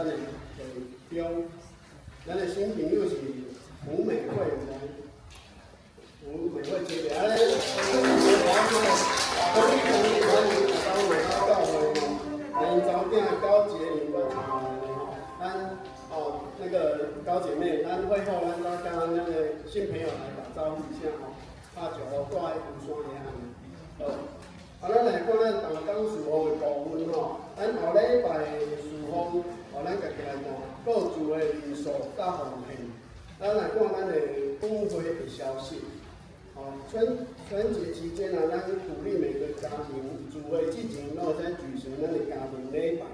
的会中，咱的新朋友是胡美惠，胡美惠姐姐，安尼，咱早点高姐妹的咱那个高姐妹，咱会后咱跟咱那个新朋友来打招呼一下拍照挂喺鼓山遐。咱来看咱淡江事务的部分咱后礼拜事务，咱家己来看各自的人数甲方向。咱来看咱的本会的消息。春节期间咱鼓励每个家庭主会之前都在举行咱的家庭礼拜。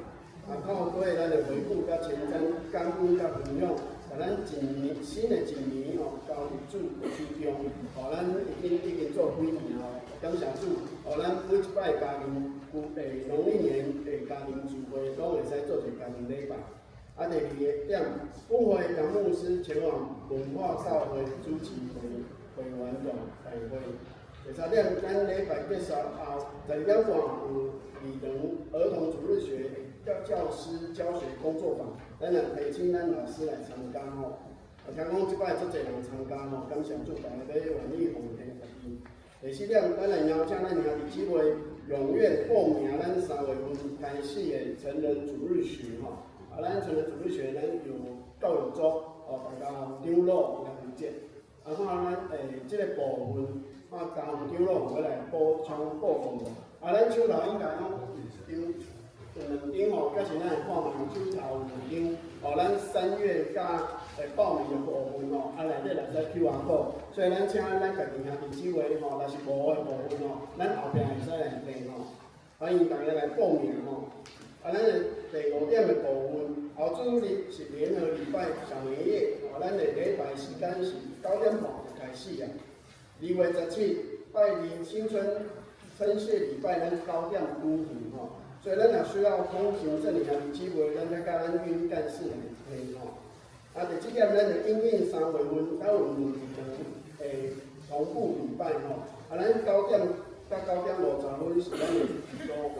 透过咱的回顾甲前瞻、感恩甲分享，把咱新的一年交入主手中，咱已经做几年感谢主，咱每一摆家庭农历年的家庭聚会，都会使做一个家庭礼拜。第二个点，本会杨牧师前往文化教会主持会员大会。第三点，咱礼拜结束后，12点半有儿童主日学教师教学工作坊，咱来提请咱老师来参加听讲即摆足侪人参加感谢主，大家要愿意奉献福音。第四点，咱来邀请咱兄弟姊妹踊跃报名咱3月份开始的成人主日学咱成人主日学咱有教育组大家长老来负责。看咱即个部分，家长老会来补充报告。咱手头应该讲有2张，假是咱会看嘛，手头有2张，咱3月甲报名的部分内底来使 QR code， 所以咱请咱家己兄弟姊妹若是无的部分咱后壁会使来填欢迎大家来报名咱的第5点的部分，后主日是联合礼拜小年夜，咱的礼拜时间是9点半就开始啊。2月17拜2新春春谢礼拜，咱9点举行所以咱也需要通行证的兄弟姊妹，咱再甲咱运干事来配第7点，咱的因应3月份，咱有2场同步礼拜咱9点到9点50分是咱的祈祷会。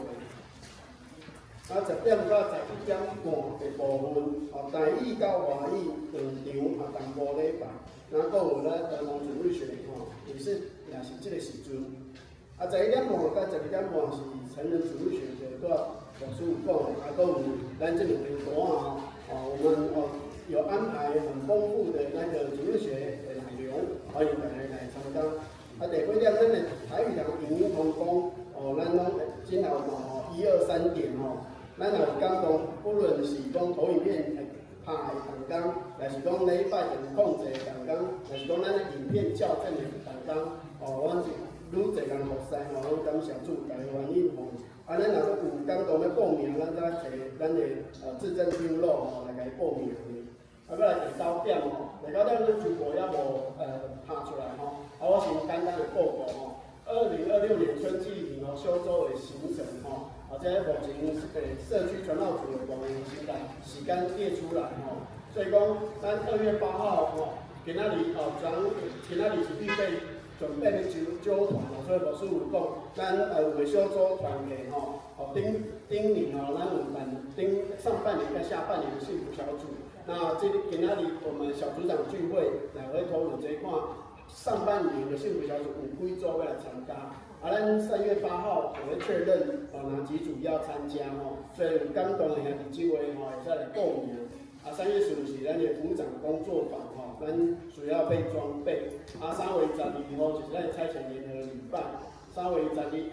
10点到11点半的部分，台语到华语两场同步礼拜，还有咱儿童主日学也是这个时阵。11点半到12点半是成人主日学的，老师有讲的，还有咱这2个段我们有安排很丰富的那个主日学的内容，欢迎大家来参加。第5点，咱的台语堂影音同工咱拢今后1、2、3点咱也有讲不论是讲投影片拍的同工，还是讲礼拜的控制的同工，还是讲咱的影片校正的同工阮是愈侪人服侍拢感谢主，大家愿意咱若有感动要报名，咱再找咱的志政长老来甲伊报名要来第9点第9点咱全部还无拍出来我先简单的报告2026年春季旅游修州的行程这目前社区传道组的部门先把时间列出来所以讲咱2月8号今仔日今仔日是预备准备的揪团所以老师有讲，咱维修组团体顶年咱有上半年跟下半年的幸福小组。那今仔日我们小组长聚会来会讨论这一块，上半年的幸福小组有几组要来参加。咱3月8号会确认哪几组要参加所以有感动的兄弟姊妹会使来报名。3月14是咱的组长工作坊咱需要备装备。3月12号就是咱的彩前联合礼拜。3月12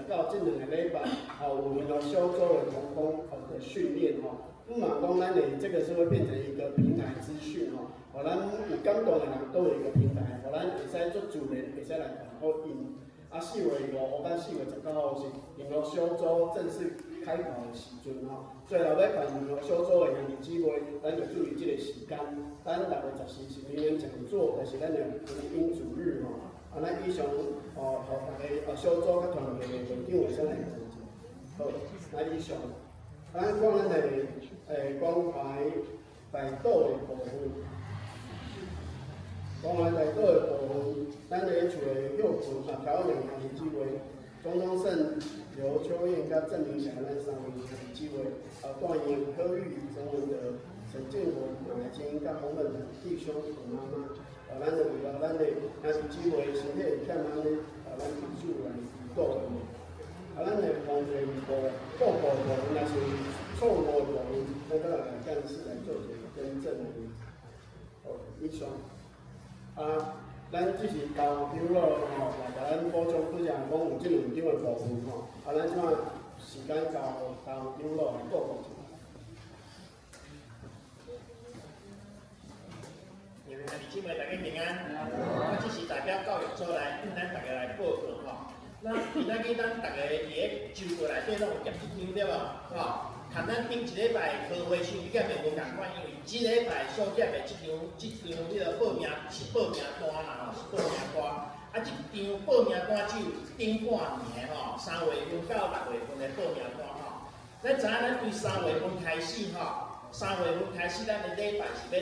到29这2个礼拜有联合小组的同工的训练讲咱的这个是会变成一个平台资讯咱有感动的人都有一个平台，咱会使做主人，会使来好应。4月5号到4月19号是联合小组正式开跑的时阵所以若要办联合小组的兄弟姊妹，咱就注意这个时间。咱6月14是名人讲座，就是咱的福音主日咱以上互大家小组甲团队的会长会使来参加。好，以上。咱看咱的关怀大道的部分。关怀大道的部分，咱的厝的幼群调养兄弟姊妹，中东胜、刘秋燕、甲郑明霞咱三位有机会，段延、柯玉、陈文德、陈建国、马来金、甲洪文弟兄同妈妈，咱就为了咱的若是机会身体会欠咱的，咱自主来辅导的。咱的防疫部、各部门若是错误部门，咱都来干事来做一个更正的。以上。咱只是交流了吼，来甲咱补充，拄则讲有即两张的部分吼，咱即摆时间交流了各部分。因为弟兄们大家平安，我只是代表教育组来跟咱大家来报告吼。那今仔日咱大家伫咧周会内底拢有业一张对无？吼，看咱顶一礼拜开会时，你敢袂无共款？因为即礼拜所接的即张迄个报名是报名单啦吼，是报名单。啊，一张报名单只有顶半年吼，3月份到6月份的报名单吼。咱知影咱对3月份开始吼，3月份开始咱的礼拜是要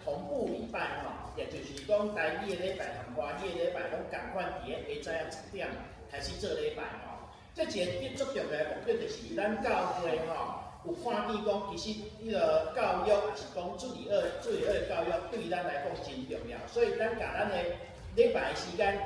同步礼拜吼，也就是讲台语的礼拜同华语的礼拜拢共款伫咧下早10点开始做礼拜吼。这一个最重要的目的就是咱教会吼有看见讲，其实迄个教育也是讲主义的教育对咱来讲真重要，所以咱甲咱的礼拜的时间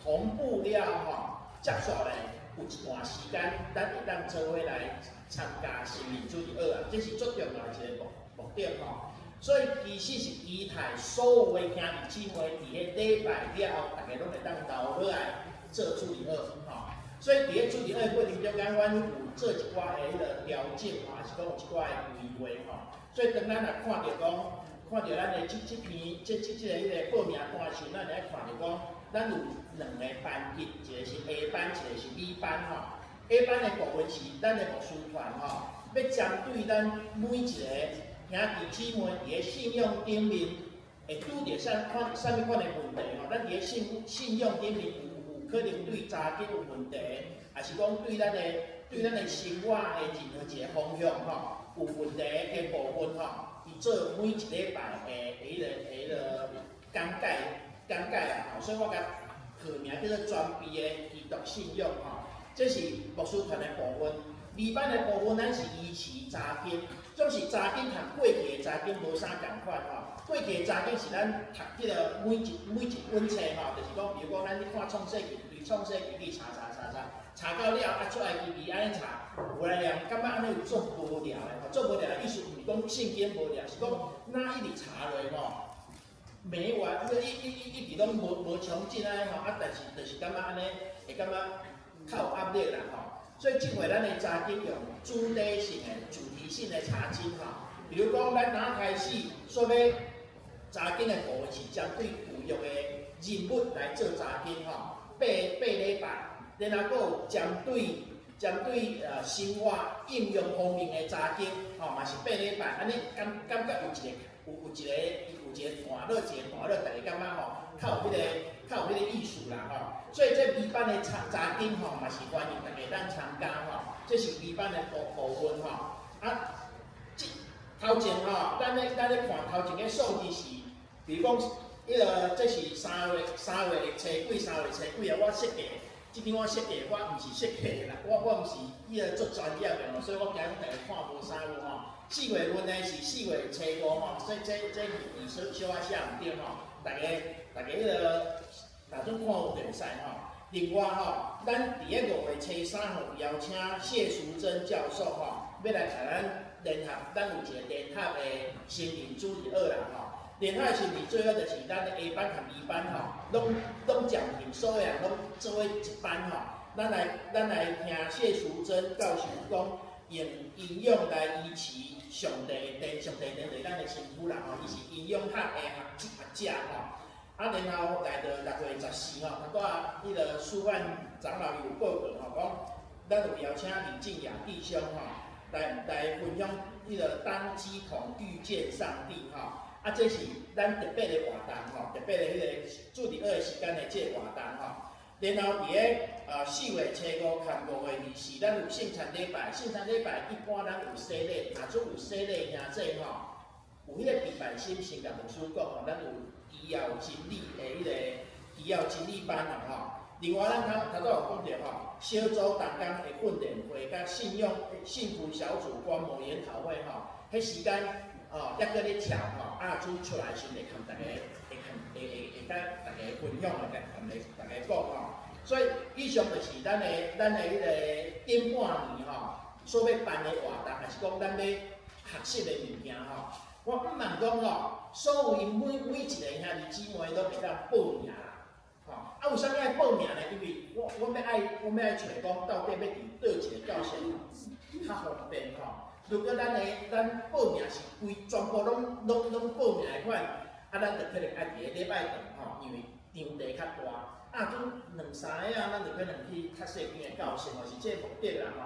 同步了吼，接续咧有一段时间，咱会当做伙来参加生命主义学啊，这是最重要的一个目的吼。所以其实是期待所有的兄弟姊妹伫咧礼拜了后，大家拢会当留落来做主义学吼。所以伫咧主义学过程中间，阮有做一寡的迄个调整吼，也是讲有一寡的规划吼。所以当咱来看到咱的这篇个迄个报名单时，咱来看到讲，咱有2个班级，一个是 A 班，一个是 B 班吼。A 班的部分是咱的牧师团吼，要针对咱每一个兄弟姊妹伫咧信仰顶面会拄着啥物款的问题吼，咱伫咧信仰顶面有可能对家庭有问题，还是讲对咱的生活的任何一个方向吼有问题的部分吼，伊做每一礼拜的迄个讲解啦吼，所以我甲取名叫做专备的基督信仰吼，这是牧师团的部分。二班的部分，咱是依持查经，总是查经和过去的查经无啥共款吼。过去的查经是咱读迄个每一本册吼，就是讲，比如讲咱去看创世纪，对创世纪去查到了啊，出来记安尼查，有来人感觉安尼有做无聊的吼，做无聊的意思毋是讲圣经无聊，是讲哪一直查落吼，没完，一直拢无穷尽安尼吼，啊，但是就是感觉安尼会感觉较有压力啦吼。所以，这回咱的查经用主题性的查经哈，比如讲，咱哪开始说要查经的部分是针对旧约的人物来做查经哈，八礼拜，然后有针对生活应用方面的查经吼，嘛是8礼拜，安尼感觉有一个段落，大家感觉吼，较有迄个意思啦吼。所以这 B 班的查经吼，嘛是欢迎大家咱参加吼，这是 B 班的部分吼。啊，头前吼，咱咧看头前个数字是，比如讲，迄个这是3月初几啊，我设计，这张我设计，我毋是设计的啦，我毋是迄个做专业的吼，所以我惊大家看无啥有吼。4月份呢是4月初5吼，所以这字小啊写毋对吼，大家迄个。打算看有袂使吼。另外吼，咱伫咧5月初3号邀请谢淑珍教授吼，要来甲咱联合，咱有一个联合的生命主义学啦吼。联合的生命最好就是咱的 A 班和 B 班吼，拢讲平，所有人拢做伙一班吼。咱来听谢淑珍教授讲，用营养来医治上帝的殿对咱的身躯啦吼，伊是营养学的学者吼。啊，然后来到6月14号，拄啊，迄个书范长老有报告吼，讲咱有邀请李静雅弟兄吼，来分享迄个当基统遇见上帝吼。啊，这是咱特别的活动吼，特别的迄个主日学时间的这个活动吼。然后伫咧4月初5和5月24，咱有圣餐礼拜，圣餐礼拜一般咱有洗礼，若做有洗礼兄弟吼，有迄个平板心先甲牧师讲吼，咱有医药真理的迄个医药真理班啦吼，另外，咱头有讲到吼，小组同工的训练会甲幸福小组观摩研讨会吼，迄时间还搁咧跳吼，出来时会跟大家会甲大家分享甲大家讲吼。所以以上就是咱的迄个顶半年吼所要办的活动，还是讲咱要学习的物件吼。我毋茫讲吼，所有每一个兄弟姊妹都会当报名啦，吼。为啥物爱报名呢？因为我要爱找讲到底要伫倒一个教室较方便吼。如果咱报名是全部拢报名的款，咱就可能爱伫个礼拜堂吼，因为场地较大。种2、3个咱就可能去较细间的教室，或是这目的啦吼。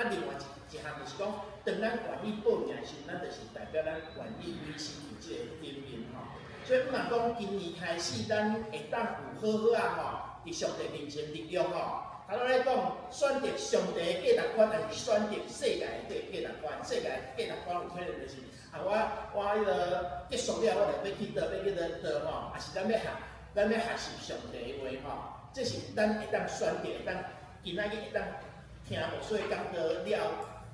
另外一项就是讲，当咱愿意报名时，咱就是代表咱愿意维持住这个经营吼。所以毋茫讲今年开始，咱会当有好吼，伫上帝面前立约吼。头仔咧讲，选择上帝的价值观，还是选择世界的价值观？世界的价值观有可能就是我迄个结束了，我就要去倒吼，还是咱要学习上帝的话吼，这是咱会当选择，会当今仔日会当听无，所以感觉了，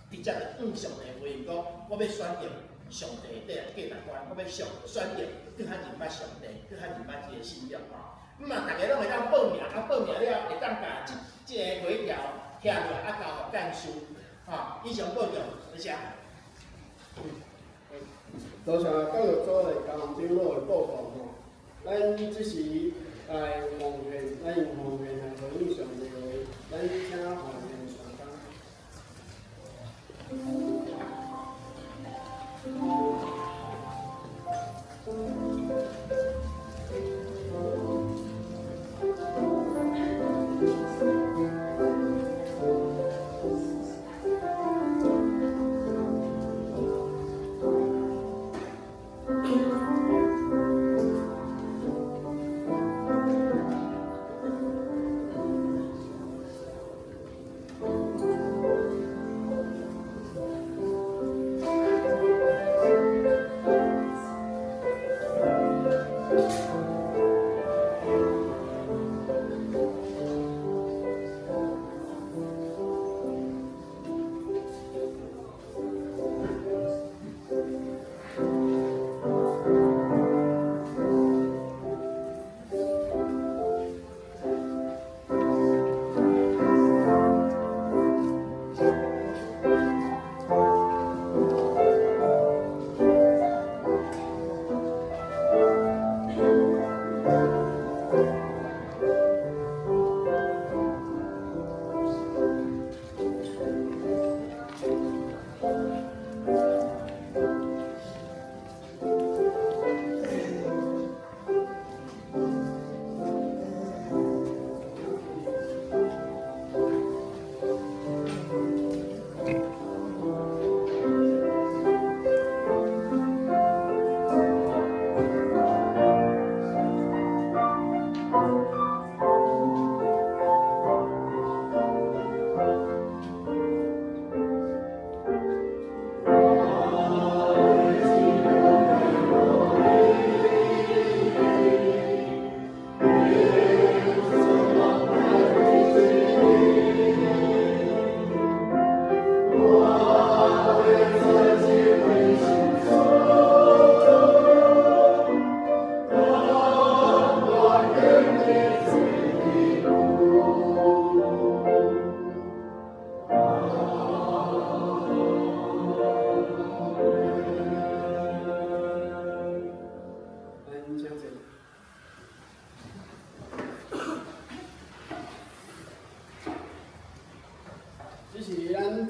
直接就上帝的话，讲我要选择上帝的价值观，我要选择更较明白上帝，更较明白这个信仰吼。大家拢会当报名，报名了会当甲这个回条写落来，交干事吼。以上报告，多谢。多谢教育组的交通长老的报告吼。咱即时来奉献，咱用奉献来回应上帝的话，咱请奉献上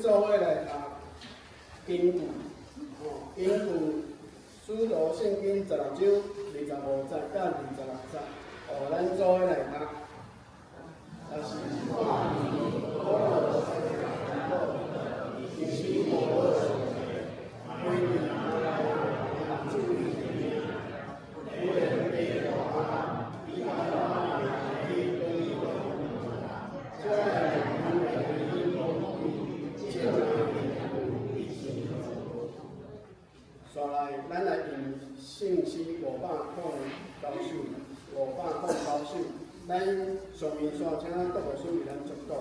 做伙来读经句，经句使徒圣经16章25节到26节，咱做伙来读。咱来用信息500块高手，500块高手咱上面所请咱各位师为咱祝祷。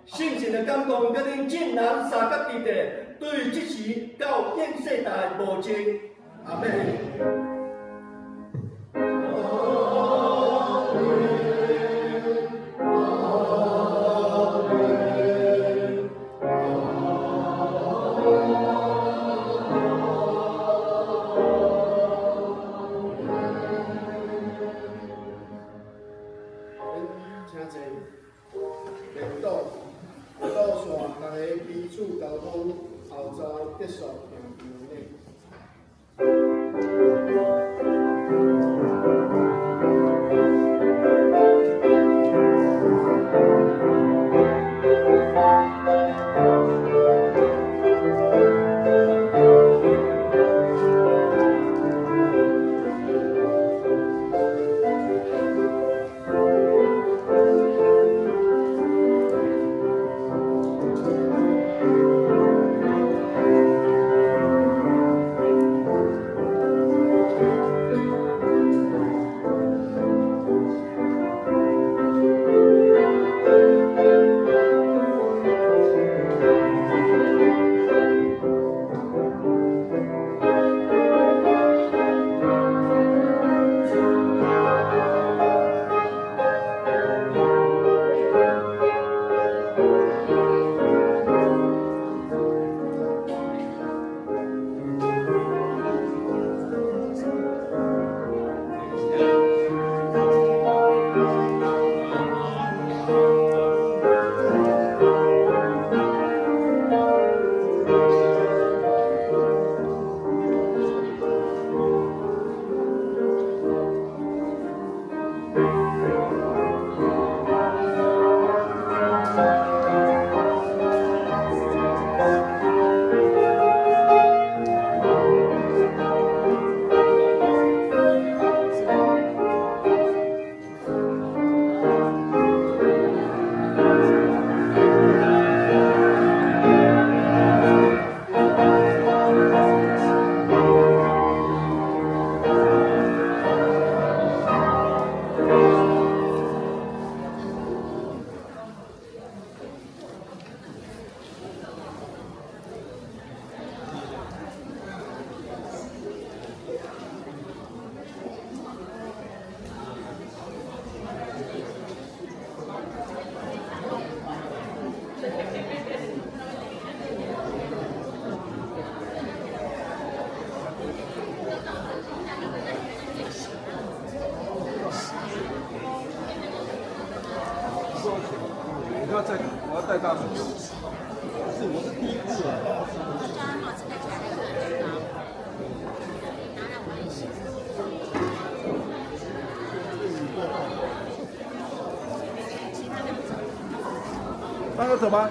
圣神的感动，甲恁众人三角地地，对即时到现世代无尽。阿门。彼此交通，后座结束行程内。我要带大水。是，我是第一次啊。那个走吧。